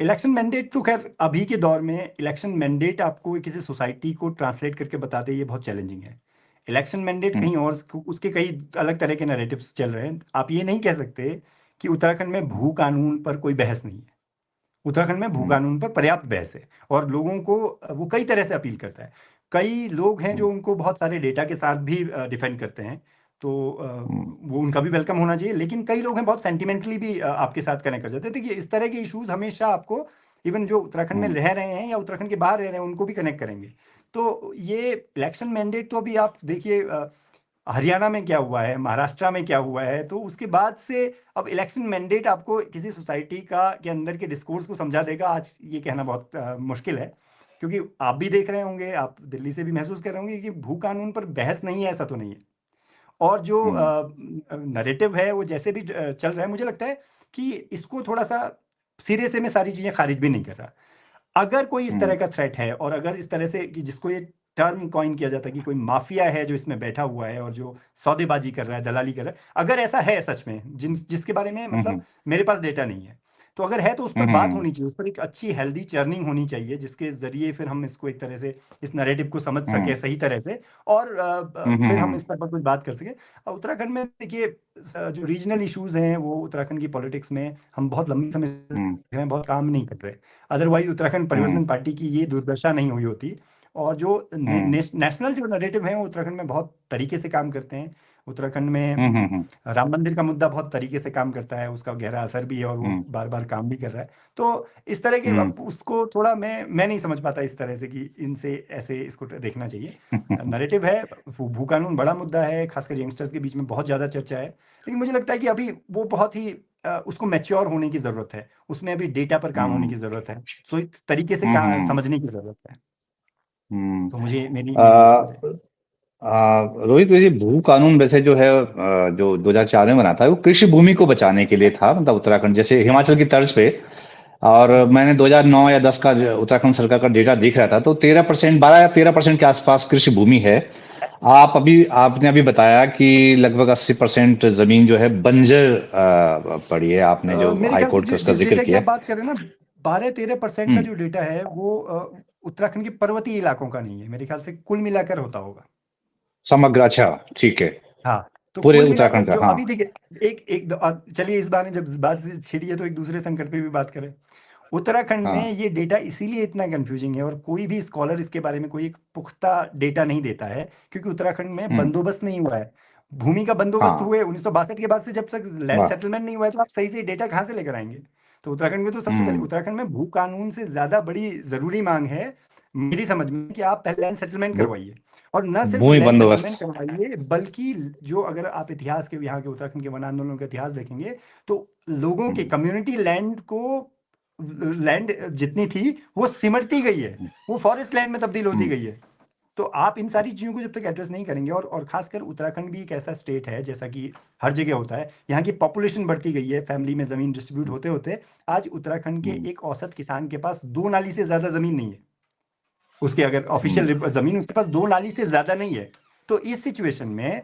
इलेक्शन मैंडेट तो खैर अभी के दौर में इलेक्शन मैंडेट आपको किसी सोसाइटी को ट्रांसलेट करके बताते ये बहुत चैलेंजिंग है। इलेक्शन मैंडेट हम्म, कहीं और, उसके कई अलग तरह के नैरेटिव्स चल रहे हैं। आप ये नहीं कह सकते कि उत्तराखंड में भू कानून पर कोई बहस नहीं है। उत्तराखंड में भू हम्म, कानून पर पर्याप्त बहस है, और लोगों को वो कई तरह से अपील करता है। कई लोग हैं जो उनको बहुत सारे डेटा के साथ भी डिफेंड करते हैं, तो हम्म, वो उनका भी वेलकम होना चाहिए। लेकिन कई लोग हैं बहुत सेंटिमेंटली भी आपके साथ कनेक्ट कर जाते हैं। देखिए इस तरह के इश्यूज हमेशा आपको, इवन जो उत्तराखंड में हम्म, रह रहे हैं या उत्तराखंड के बाहर रह रहे हैं, उनको भी कनेक्ट करेंगे। तो ये इलेक्शन मैंडेट तो अभी आप देखिए हरियाणा में क्या हुआ है, महाराष्ट्र में क्या हुआ है, तो उसके बाद से अब इलेक्शन मैंडेट आपको किसी सोसाइटी का के अंदर के डिस्कोर्स को समझा देगा, आज ये कहना बहुत मुश्किल है। क्योंकि आप भी देख रहे होंगे, आप दिल्ली से भी महसूस कर रहे होंगे कि भू कानून पर बहस नहीं है, ऐसा तो नहीं है। और जो हम्म, नैरेटिव है वो जैसे भी चल रहा है, मुझे लगता है कि इसको थोड़ा सा सिरे से मैं सारी चीज़ें खारिज भी नहीं कर रहा। अगर कोई इस तरह हम्म, का थ्रेट है, और अगर इस तरह से कि जिसको ये टर्म कॉइन किया जाता है कि कोई माफिया है जो इसमें बैठा हुआ है और जो सौदेबाजी कर रहा है, दलाली कर रहा है, अगर ऐसा है सच में, जिसके बारे में मतलब हम्म, मेरे पास डेटा नहीं है, तो अगर है तो उस पर बात हम्म, होनी चाहिए, उस पर एक अच्छी हेल्दी चर्निंग होनी चाहिए, जिसके जरिए फिर हम इसको एक तरह से इस नैरेटिव को समझ सकें हम्म, सही तरह से, और फिर हम हम्म, इस पर कुछ बात कर सकें। उत्तराखंड में देखिए जो रीजनल इश्यूज हैं वो उत्तराखंड की पॉलिटिक्स में हम बहुत लंबे समय से देख हम्म, रहे हैं, बहुत काम नहीं कर रहे। अदरवाइज उत्तराखंड हम्म, परिवर्तन पार्टी की ये दुर्दशा नहीं हुई होती। और जो हम्म, नेशनल जो नैरेटिव है वो उत्तराखंड में बहुत तरीके से काम करते हैं। उत्तराखंड में हम्म, हम्म, राम मंदिर का मुद्दा बहुत तरीके से काम करता है, उसका गहरा असर भी है, और वो हम्म, बार बार काम भी कर रहा है। तो इस तरह के, हम्म, अब उसको थोड़ा मैं नहीं समझ पाता इस तरह से कि इनसे ऐसे इसको देखना चाहिए। नैरेटिव है, भू कानून बड़ा मुद्दा है, खासकर यंगस्टर्स के बीच में बहुत ज़्यादा चर्चा है। लेकिन मुझे लगता है कि अभी वो बहुत ही उसको मैच्योर होने की ज़रूरत है, उसमें अभी डेटा पर काम होने हम्म, की ज़रूरत है, सो एक तरीके से हम्म, समझने की ज़रूरत है। हम्म। तो मुझे मेरी मेरी ये समझ है। आ, रोहित, वैसे भू कानून वैसे जो है जो 2004 में बना था, वो कृषि भूमि को बचाने के लिए था, मतलब उत्तराखंड जैसे हिमाचल की तर्ज पे। और मैंने 2009 या 10 का उत्तराखंड सरकार का डेटा देख रहा था, तो 13%, 12 या 13% के आसपास कृषि भूमि है। आपने अभी बताया कि लगभग 80% जमीन जो है बंजर पड़ी है, आपने जो मेरे हाई ख्याल से कोर्ट के उसका जिस जिक्र डेटा की किया। आप बात कर रहे हैं ना, 12-13% का हम्म, जो डेटा है वो उत्तराखंड के पर्वतीय इलाकों का नहीं है, मेरे ख्याल से कुल मिलाकर होता होगा। समग्र, अच्छा, ठीक है। हाँ, तो पूरे कुल मिलाकर उत्तराखंड का, जो हाँ। अभी देखिए, चलिए इस बार ने जब बात से छिड़ी है तो एक दूसरे संकट पे भी बात करें। उत्तराखंड में हाँ। ये डेटा इसीलिए इतना कंफ्यूजिंग है, और कोई भी स्कॉलर इसके बारे में कोई एक पुख्ता डेटा नहीं देता है, क्योंकि उत्तराखंड में हम्म, बंदोबस्त नहीं हुआ है। भूमि का बंदोबस्त हाँ। हुए 1962 के बाद से, जब तक लैंड वाह। सेटलमेंट नहीं हुआ है, तो आप सही से डेटा कहाँ से लेकर आएंगे? तो उत्तराखंड में तो सबसे पहले, हम्म, उत्तराखंड में भू कानून से ज्यादा बड़ी जरूरी मांग है मेरी समझ में, कि आप पहले लैंड सेटलमेंट भू- करवाइए। और न सिर्फ भूमि लैंड बंदोबस्त। सेटलमेंट करवाइए, बल्कि जो, अगर आप इतिहास के, यहाँ के उत्तराखंड के वन आंदोलनों का इतिहास देखेंगे, तो लोगों के हम्म, कम्युनिटी लैंड को, लैंड जितनी थी वो सिमटती गई है, वो फॉरेस्ट लैंड में तब्दील होती हम्म, गई है। तो आप इन सारी चीज़ों को जब तक एड्रेस नहीं करेंगे, और खासकर उत्तराखंड भी एक ऐसा स्टेट है, जैसा कि हर जगह होता है, यहाँ की पॉपुलेशन बढ़ती गई है, फैमिली में ज़मीन डिस्ट्रीब्यूट होते होते आज उत्तराखंड के हम्म, एक औसत किसान के पास 2 नाली से ज़्यादा ज़मीन नहीं है। उसके अगर हम्म, ऑफिशियल ज़मीन उसके पास 2 नाली से ज़्यादा नहीं है। तो इस सिचुएशन में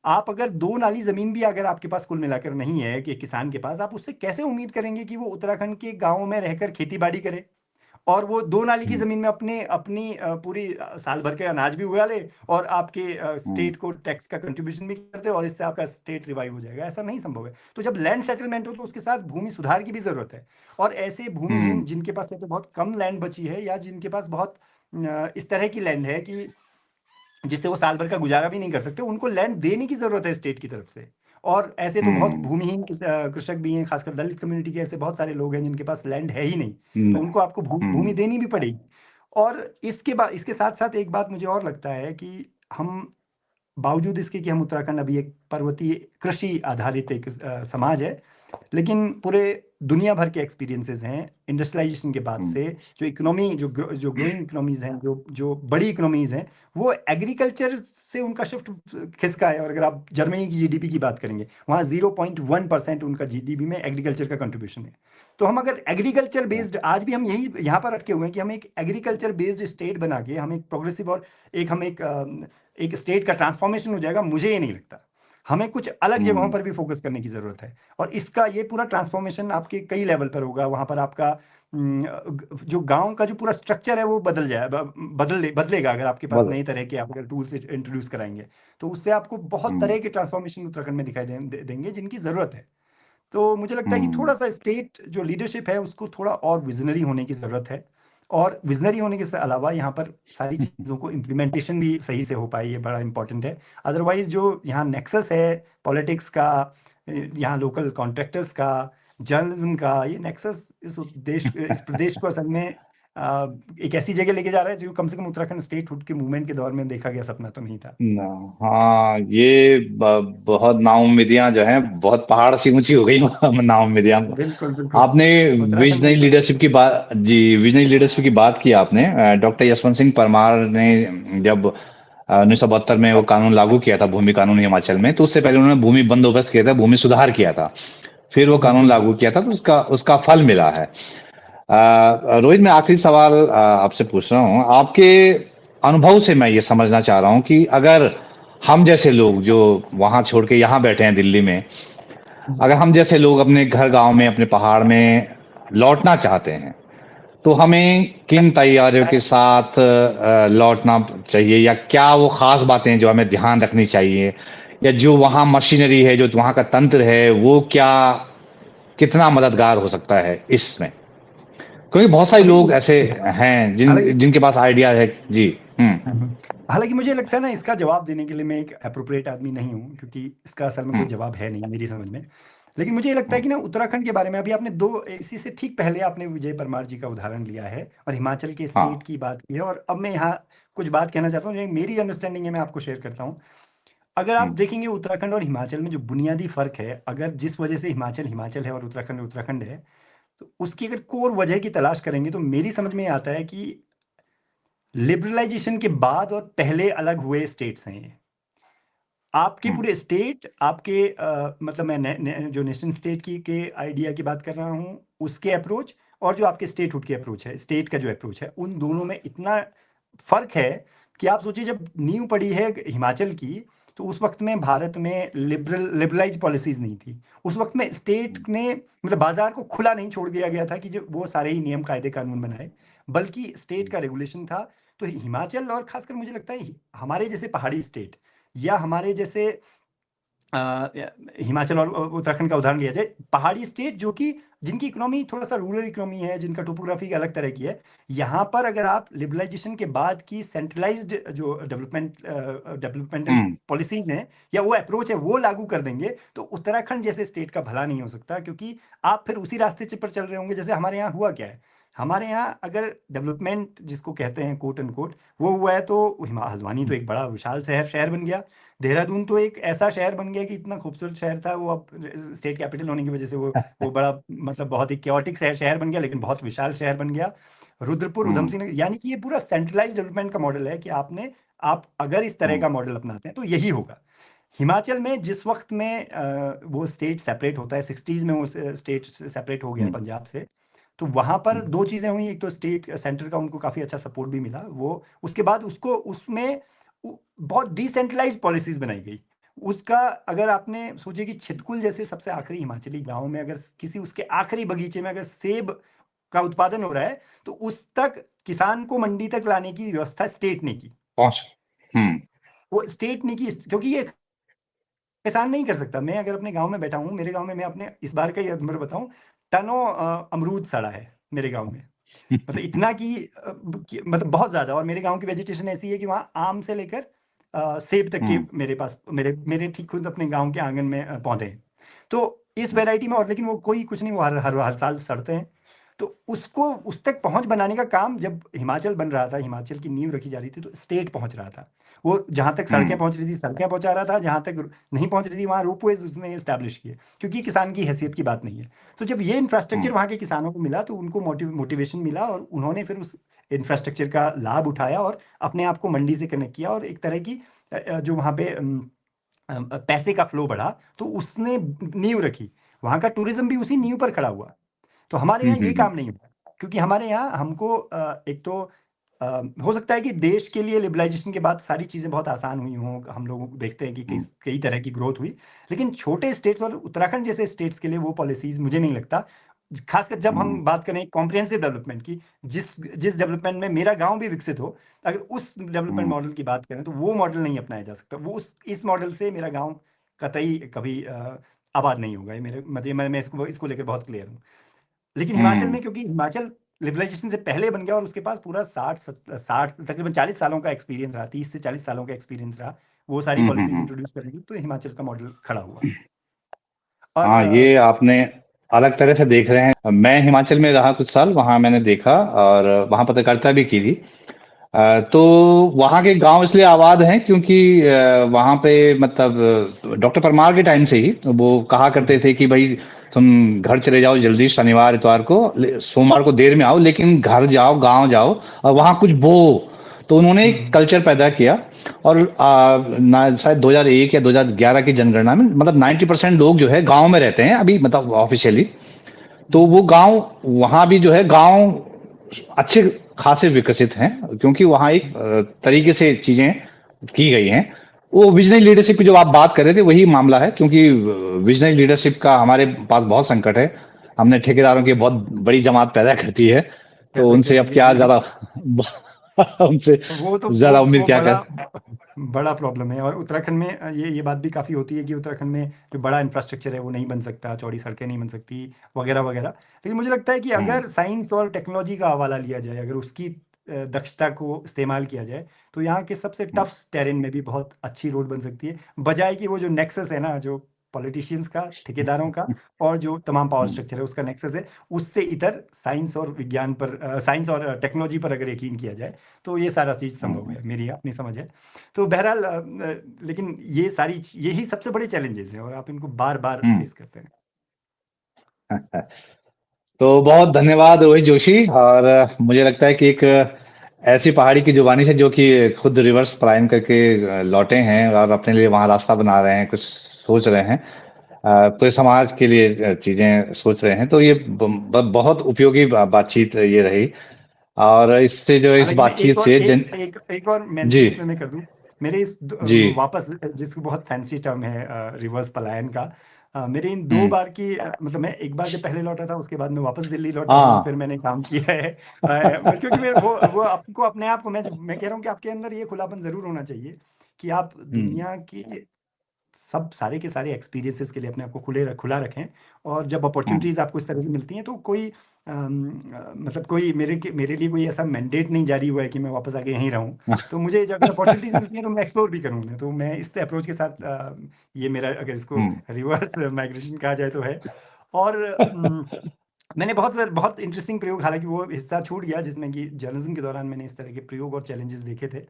आप अगर 2 नाली ज़मीन भी अगर आपके पास कुल मिलाकर नहीं है कि किसान के पास, आप उससे कैसे उम्मीद करेंगे कि वो उत्तराखंड के गाँव में रहकर खेती बाड़ी करे? और वो 2 नाली की ज़मीन में अपनी पूरी साल भर के अनाज भी उगा ले और आपके स्टेट को टैक्स का कंट्रीब्यूशन भी कर दे और इससे आपका स्टेट रिवाइव हो जाएगा। ऐसा नहीं संभव है। तो जब लैंड सेटलमेंट हो तो उसके साथ भूमि सुधार की भी ज़रूरत है। और ऐसे भूमिहीन जिनके पास ऐसे बहुत कम लैंड बची है या जिनके पास बहुत इस तरह की लैंड है कि जिससे वो साल भर का गुजारा भी नहीं कर सकते, उनको लैंड देने की ज़रूरत है स्टेट की तरफ से। और ऐसे तो बहुत भूमिहीन कृषक भी हैं, खासकर दलित कम्युनिटी के ऐसे बहुत सारे लोग हैं जिनके पास लैंड है ही नहीं, तो उनको आपको भूमि देनी भी पड़ेगी। और इसके साथ साथ एक बात मुझे और लगता है कि हम, बावजूद इसके कि हम उत्तराखंड अभी एक पर्वतीय कृषि आधारित एक समाज है, लेकिन पूरे दुनिया भर के एक्सपीरियंसेस हैं इंडस्ट्रियलाइजेशन के बाद से। जो इकोनॉमी, जो ग्रोइंग इकोनॉमीज हैं, जो बड़ी इकोनॉमीज हैं, वो एग्रीकल्चर से उनका शिफ्ट खिसका है। और अगर आप जर्मनी की जीडीपी की बात करेंगे, वहाँ 0.1% उनका जीडीपी में एग्रीकल्चर का कंट्रीब्यूशन है। तो हम अगर एग्रीकल्चर बेस्ड, आज भी हम यही यहाँ पर अटके हुए हैं कि हम एक एग्रीकल्चर बेस्ड स्टेट बना के हम एक प्रोग्रेसिव और एक स्टेट का ट्रांसफॉर्मेशन हो जाएगा, मुझे ये नहीं लगता। हमें कुछ अलग जगहों पर भी फोकस करने की ज़रूरत है। और इसका ये पूरा ट्रांसफॉर्मेशन आपके कई लेवल पर होगा। वहाँ पर आपका जो गांव का जो पूरा स्ट्रक्चर है वो बदल जाए, बदलेगा अगर आपके पास नए तरह के आप अगर टूल्स इंट्रोड्यूस कराएंगे, तो उससे आपको बहुत तरह के ट्रांसफॉर्मेशन उत्तराखंड में दिखाई देंगे जिनकी ज़रूरत है। तो मुझे लगता है कि थोड़ा सा स्टेट जो लीडरशिप है उसको थोड़ा और विजनरी होने की ज़रूरत है। और विजनरी होने के अलावा यहाँ पर सारी चीज़ों को इम्प्लीमेंटेशन भी सही से हो पाए, ये बड़ा इंपॉर्टेंट है। अदरवाइज जो यहाँ नेक्सस है पॉलिटिक्स का, यहाँ लोकल कॉन्ट्रैक्टर्स का, जर्नलिज्म का, ये नेक्सस इस प्रदेश को असल में एक ऐसी जगह लेके जा रहा है जो कम से कम उत्तराखंड स्टेटहुड के मूवमेंट के दौर में देखा गया सपना तो नहीं था। हाँ, ये बहुत नाउम्मीदियां जो हैं, बहुत पहाड़ सी ऊंची हो गई नाउम्मीदियां। बिल्कुल बिल्कुल। आपने उत्तराखंड विजनरी में लीडरशिप की बात, जी, विजनरी लीडरशिप की बात की आपने। डॉक्टर यशवंत सिंह परमार ने जब 1972 में वो कानून लागू किया था, भूमि कानून हिमाचल में, तो उससे पहले उन्होंने भूमि बंदोबस्त किया था, भूमि सुधार किया था, फिर वो कानून बिल्कुल लागू किया था, तो उसका फल मिला है। रोहित, मैं आखिरी सवाल आपसे पूछ रहा हूँ। आपके अनुभव से मैं ये समझना चाह रहा हूँ कि अगर हम जैसे लोग जो वहां छोड़ के यहाँ बैठे हैं दिल्ली में, अगर हम जैसे लोग अपने घर गांव में, अपने पहाड़ में लौटना चाहते हैं, तो हमें किन तैयारियों के साथ लौटना चाहिए, या क्या वो खास बातें जो हमें ध्यान रखनी चाहिए, या जो वहाँ मशीनरी है, जो वहाँ का तंत्र है, वो क्या कितना मददगार हो सकता है इसमें? क्योंकि बहुत सारे अभी लोग ऐसे हैं हालांकि जिनके पास आइडिया है। जी। हालांकि मुझे लगता है ना, इसका जवाब देने के लिए मैं एक अप्रोप्रिएट आदमी नहीं हूँ, क्योंकि इसका असल में कोई जवाब है नहीं मेरी समझ में। लेकिन मुझे ये लगता है कि ना, उत्तराखंड के बारे में अभी आपने इसी से ठीक पहले आपने विजय परमार जी का उदाहरण लिया है और हिमाचल के हाँ। स्टेट की बात की है। और अब मैं यहाँ कुछ बात कहना चाहता हूँ, जो मेरी अंडरस्टैंडिंग है मैं आपको शेयर करता हूँ। अगर आप देखेंगे उत्तराखंड और हिमाचल में जो बुनियादी फर्क है, अगर जिस वजह से हिमाचल हिमाचल है और उत्तराखंड उत्तराखंड है, तो उसकी अगर कोर वजह की तलाश करेंगे तो मेरी समझ में आता है कि लिबरलाइजेशन के बाद और पहले अलग हुए स्टेट्स हैं ये। आपके पूरे स्टेट, आपके मतलब मैं जो नेशन स्टेट की के आइडिया की बात कर रहा हूँ, उसके अप्रोच, और जो आपके स्टेटहुड की अप्रोच है, स्टेट का जो अप्रोच है, उन दोनों में इतना फर्क है कि आप सोचिए, जब नींव पड़ी है हिमाचल की, तो उस वक्त में भारत में लिबरलाइज पॉलिसीज नहीं थी। उस वक्त में स्टेट ने, मतलब बाजार को खुला नहीं छोड़ दिया गया था कि जो वो सारे ही नियम कायदे कानून बनाए, बल्कि स्टेट का रेगुलेशन था। तो हिमाचल, और खासकर मुझे लगता है हमारे जैसे पहाड़ी स्टेट, या हमारे जैसे हिमाचल और उत्तराखंड का उदाहरण लिया जाए, पहाड़ी स्टेट जो कि जिनकी इकोनॉमी थोड़ा सा रूरल इकोनॉमी है, जिनका टोपोग्राफी अलग तरह की है, यहाँ पर अगर आप लिबरलाइजेशन के बाद की सेंट्रलाइज्ड जो डेवलपमेंटल पॉलिसीज हैं या वो अप्रोच है वो लागू कर देंगे, तो उत्तराखंड जैसे स्टेट का भला नहीं हो सकता। क्योंकि आप फिर उसी रास्ते पर चल रहे होंगे जैसे हमारे यहाँ हुआ। क्या है हमारे यहाँ, अगर डेवलपमेंट जिसको कहते हैं कोट एंड कोट, वो हुआ है, तो हल्द्वानी तो एक बड़ा विशाल शहर बन गया। देहरादून तो एक ऐसा शहर बन गया कि इतना खूबसूरत शहर था, वो अब स्टेट कैपिटल होने की वजह से वो बड़ा, मतलब बहुत ही क्योटिक शहर बन गया, लेकिन बहुत विशाल शहर बन गया। रुद्रपुर, उधम सिंह, यानी कि ये पूरा सेंट्रलाइज डेवलपमेंट का मॉडल है कि आप अगर इस तरह का मॉडल अपनाते हैं तो यही होगा। हिमाचल में जिस वक्त में वो स्टेट सेपरेट होता है, 60s में वो स्टेट सेपरेट हो गया पंजाब से, तो वहां पर दो चीजें हुई। एक तो स्टेट सेंटर का उनको काफी अच्छा सपोर्ट भी मिला, वो उसके बाद उसको उसमें बहुत डिसेंट्रलाइज पॉलिसीज बनाई गई। उसका अगर आपने सोचे कि छितकुल जैसे सबसे आखिरी हिमाचली गांव में अगर किसी उसके आखिरी बगीचे में अगर सेब का उत्पादन हो रहा है, तो उस तक किसान को मंडी तक लाने की व्यवस्था स्टेट ने की। पहुंच। हम्म। वो स्टेट ने की, क्योंकि ये किसान नहीं कर सकता। मैं अगर अपने गांव में बैठा हूँ, मेरे गांव में, मैं अपने इस बार का ही नंबर बताऊं, टनों अमरूद सड़ा है मेरे गांव में। मतलब इतना मतलब बहुत ज्यादा। और मेरे गांव की वेजिटेशन ऐसी है कि वहाँ आम से लेकर सेब तक के हम्म। मेरे पास, मेरे ठीक खुद अपने गांव के आंगन में पौधे हैं। तो इस वैरायटी में, और लेकिन वो कोई कुछ नहीं, वो हर हर हर साल सड़ते हैं। तो उसको उस तक पहुंच बनाने का काम जब हिमाचल बन रहा था, हिमाचल की नींव रखी जा रही थी, तो स्टेट पहुंच रहा था। वो जहां तक सड़कें हम्म। पहुंच रही थी सड़कें पहुंचा रहा था, जहां तक नहीं पहुंच रही थी वहां रोपवेज उसने स्टैब्लिश किए, क्योंकि किसान की हैसियत की बात नहीं है। तो जब ये इंफ्रास्ट्रक्चर हम्म। वहाँ के किसानों को मिला, तो उनको मोटिवेशन मिला, और उन्होंने फिर उस इंफ्रास्ट्रक्चर का लाभ उठाया और अपने आप को मंडी से कनेक्ट किया, और एक तरह की जो वहाँ पे पैसे का फ्लो बढ़ा, तो उसने नींव रखी। वहाँ का टूरिज्म भी उसी नींव पर खड़ा हुआ। तो हमारे हम्म। यहाँ ये काम नहीं होता, क्योंकि हमारे यहाँ हमको एक तो हो सकता है कि देश के लिए लिबरलाइजेशन के बाद सारी चीज़ें बहुत आसान हुई हों, हम लोग देखते हैं कि कई हम्म। कई तरह की ग्रोथ हुई, लेकिन छोटे स्टेट्स और उत्तराखंड जैसे स्टेट्स के लिए वो पॉलिसीज मुझे नहीं लगता। खासकर जब हम्म। हम बात करें कॉम्प्रिहेंसिव डेवलपमेंट की, जिस जिस डेवलपमेंट में मेरा गांव भी विकसित हो, अगर उस डेवलपमेंट हम्म। मॉडल की बात करें तो वो मॉडल नहीं अपनाया जा सकता। वो उस इस मॉडल से मेरा गांव कतई कभी आबाद नहीं होगा। ये मेरे मतलब मैं इसको लेकर बहुत क्लियर हूँ। लेकिन हिमाचल हम्म। में, क्योंकि हिमाचल लिबरलाइजेशन से पहले बन गया और उसके पास पूरा 60 तकरीबन 40 सालों का एक्सपीरियंस रहा, 30 से 40 सालों का एक्सपीरियंस रहा वो सारी पॉलिसीज हम्म। इंट्रोड्यूस करने की, तो हिमाचल का मॉडल खड़ा हुआ। और हाँ, ये आपने अलग तरह से देख रहे हैं। मैं हिमाचल में रहा कुछ साल, वहां मैंने देखा और वहां पत्रकारिता भी की थी। तो वहाँ के गांव इसलिए आबाद हैं क्योंकि वहाँ पे मतलब डॉक्टर परमार के टाइम से ही वो कहा करते थे कि भाई तुम घर चले जाओ जल्दी, शनिवार इतवार को, सोमवार को देर में आओ, लेकिन घर जाओ, गांव जाओ और वहाँ कुछ बो। तो उन्होंने एक हम्म, कल्चर पैदा किया। और शायद 2001 या 2011 की जनगणना में मतलब 90% लोग जो है गांव में रहते हैं अभी, मतलब ऑफिशियली। तो हम्म, वो गांव, वहां भी जो है गांव अच्छे खासे विकसित हैं क्योंकि वहां एक हम्म, तरीके से चीजें की गई हैं। वो विजनरी लीडरशिप की जो आप बात कर रहे थे वही मामला है, क्योंकि विजनरी लीडरशिप का हमारे पास बहुत संकट है। हमने ठेकेदारों की बहुत बड़ी जमात पैदा करती है, तो पैदा कर उनसे अब दिया क्या जी। ज्यादा उनसे वो तो ज्यादा उम्मीद वो क्या बड़ा कर। बड़ा प्रॉब्लम है। और उत्तराखंड में ये बात भी काफ़ी होती है कि उत्तराखंड में जो बड़ा इंफ्रास्ट्रक्चर है वो नहीं बन सकता, चौड़ी सड़कें नहीं बन सकती, वगैरह वगैरह। लेकिन मुझे लगता है कि हम्म। अगर साइंस और टेक्नोलॉजी का हवाला लिया जाए, अगर उसकी दक्षता को इस्तेमाल किया जाए, तो यहाँ के सबसे हम्म। टफ टेरेन में भी बहुत अच्छी रोड बन सकती है, बजाय कि वो जो नेक्सस है ना, जो पॉलिटिशियंस का, ठेकेदारों का, और जो तमाम पावर हम्म। स्ट्रक्चर है उसका नेक्सस है, उससे इतर साइंस और विज्ञान पर, साइंस और टेक्नोलॉजी पर अगर यकीन किया जाए, तो ये सारा चीज़ संभव हम्म। है, मेरी अपनी समझ है। तो बहरहाल लेकिन ये सारी यही सबसे बड़े चैलेंजेस हैं, और आप इनको बार बार हम्म। फेस करते हैं। तो बहुत धन्यवाद रोहित जोशी। और मुझे लगता है कि एक ऐसी पहाड़ी की जुबानी है जो कि खुद रिवर्स पलायन करके लौटे हैं और अपने लिए वहां रास्ता बना रहे हैं, कुछ सोच रहे हैं, पूरे समाज के लिए चीजें सोच रहे हैं। तो ये बहुत उपयोगी बातचीत ये रही। और इससे जो इस हालांकि मैं बातचीत से एक और मेंशन जी। इसमें मैं कर दूं। मेरे इस जी। वापस, जिसको बहुत फैंसी टर्म है रिवर्स पलायन का, मेरे इन दो हम्म। बार की मतलब मैं एक बार जब पहले लौटा था, उसके बाद मैं वापस दिल्ली लौटा हूँ, फिर हाँ। मैंने काम किया है। क्योंकि मैं वो आपको अपने आप को, मैं कह रहा हूँ कि आपके अंदर ये खुलापन जरूर होना चाहिए कि आप हम्म। दुनिया की सब सारे के सारे एक्सपीरियंसेस के लिए अपने आप को खुला रखें। और जब हम्म। अपॉर्चुनिटीज़ आपको इस तरह से मिलती हैं, तो कोई मतलब कोई मेरे लिए कोई ऐसा मैंडेट नहीं जारी हुआ है कि मैं वापस आके यहीं रहूं। तो मुझे जब अगर अपॉर्चुनिटीज़ मिलती हैं तो मैं एक्सप्लोर भी करूँगा। तो मैं इस अप्रोच के साथ ये मेरा, अगर इसको हम्म। रिवर्स माइग्रेशन कहा जाए तो है। और मैंने बहुत इंटरेस्टिंग प्रयोग, हालांकि वो हिस्सा छूट गया जिसमें कि जर्नलिज्म के दौरान मैंने इस तरह के प्रयोग और चैलेंजेस देखे थे।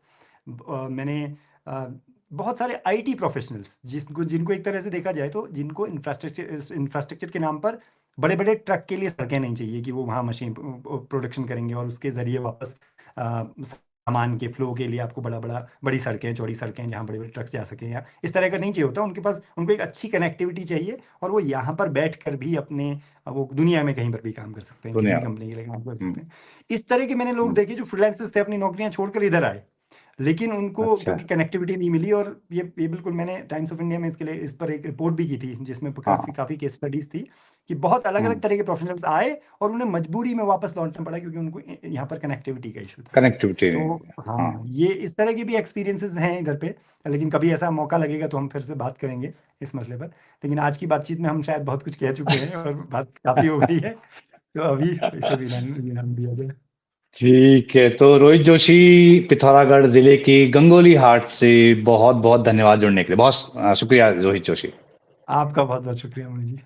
मैंने अ, बहुत सारे आईटी प्रोफेशनल्स, जिनको एक तरह से देखा जाए तो जिनको इंफ्रास्ट्रक्चर के नाम पर बड़े बड़े ट्रक के लिए सड़कें नहीं चाहिए कि वो वहाँ मशीन प्रोडक्शन करेंगे और उसके ज़रिए वापस सामान के फ्लो के लिए आपको बड़ी सड़कें, चौड़ी सड़कें जहाँ बड़े बड़े ट्रक्स जा सकें, या इस तरह का नहीं चाहिए होता उनके पास। उनको एक अच्छी कनेक्टिविटी चाहिए, और वो यहाँ पर बैठ कर भी अपने वो दुनिया में कहीं पर भी काम कर सकते हैं, किसी दुनिया। भी कंपनी के लिए काम कर हम्म। सकते हैं। इस तरह के मैंने लोग हम्म। देखे जो फ्रीलांसर्स थे, अपनी नौकरियां छोड़कर इधर आए। लेकिन उनको अच्छा। क्योंकि कनेक्टिविटी नहीं मिली, और ये बिल्कुल मैंने टाइम्स ऑफ इंडिया में इसके लिए इस पर एक रिपोर्ट भी की थी, जिसमें हाँ। काफ़ी केस स्टडीज थी कि बहुत अलग अलग तरह के प्रोफेशनल्स आए और उन्हें मजबूरी में वापस लौटना पड़ा क्योंकि उनको यहाँ पर कनेक्टिविटी का इशू था। कनेक्टिविटी। तो हाँ। हाँ, ये इस तरह के भी एक्सपीरियंसेस हैं इधर पे, लेकिन कभी ऐसा मौका लगेगा तो हम फिर से बात करेंगे इस मसले पर। लेकिन आज की बातचीत में हम शायद बहुत कुछ कह चुके हैं और बात काफ़ी हो गई है, तो अभी इसे विराम दिया जाए। ठीक है, तो रोहित जोशी पिथौरागढ़ जिले की गंगोली हाट से बहुत बहुत धन्यवाद जुड़ने के लिए। बहुत शुक्रिया रोहित जोशी। आपका बहुत बहुत शुक्रिया मोनू जी।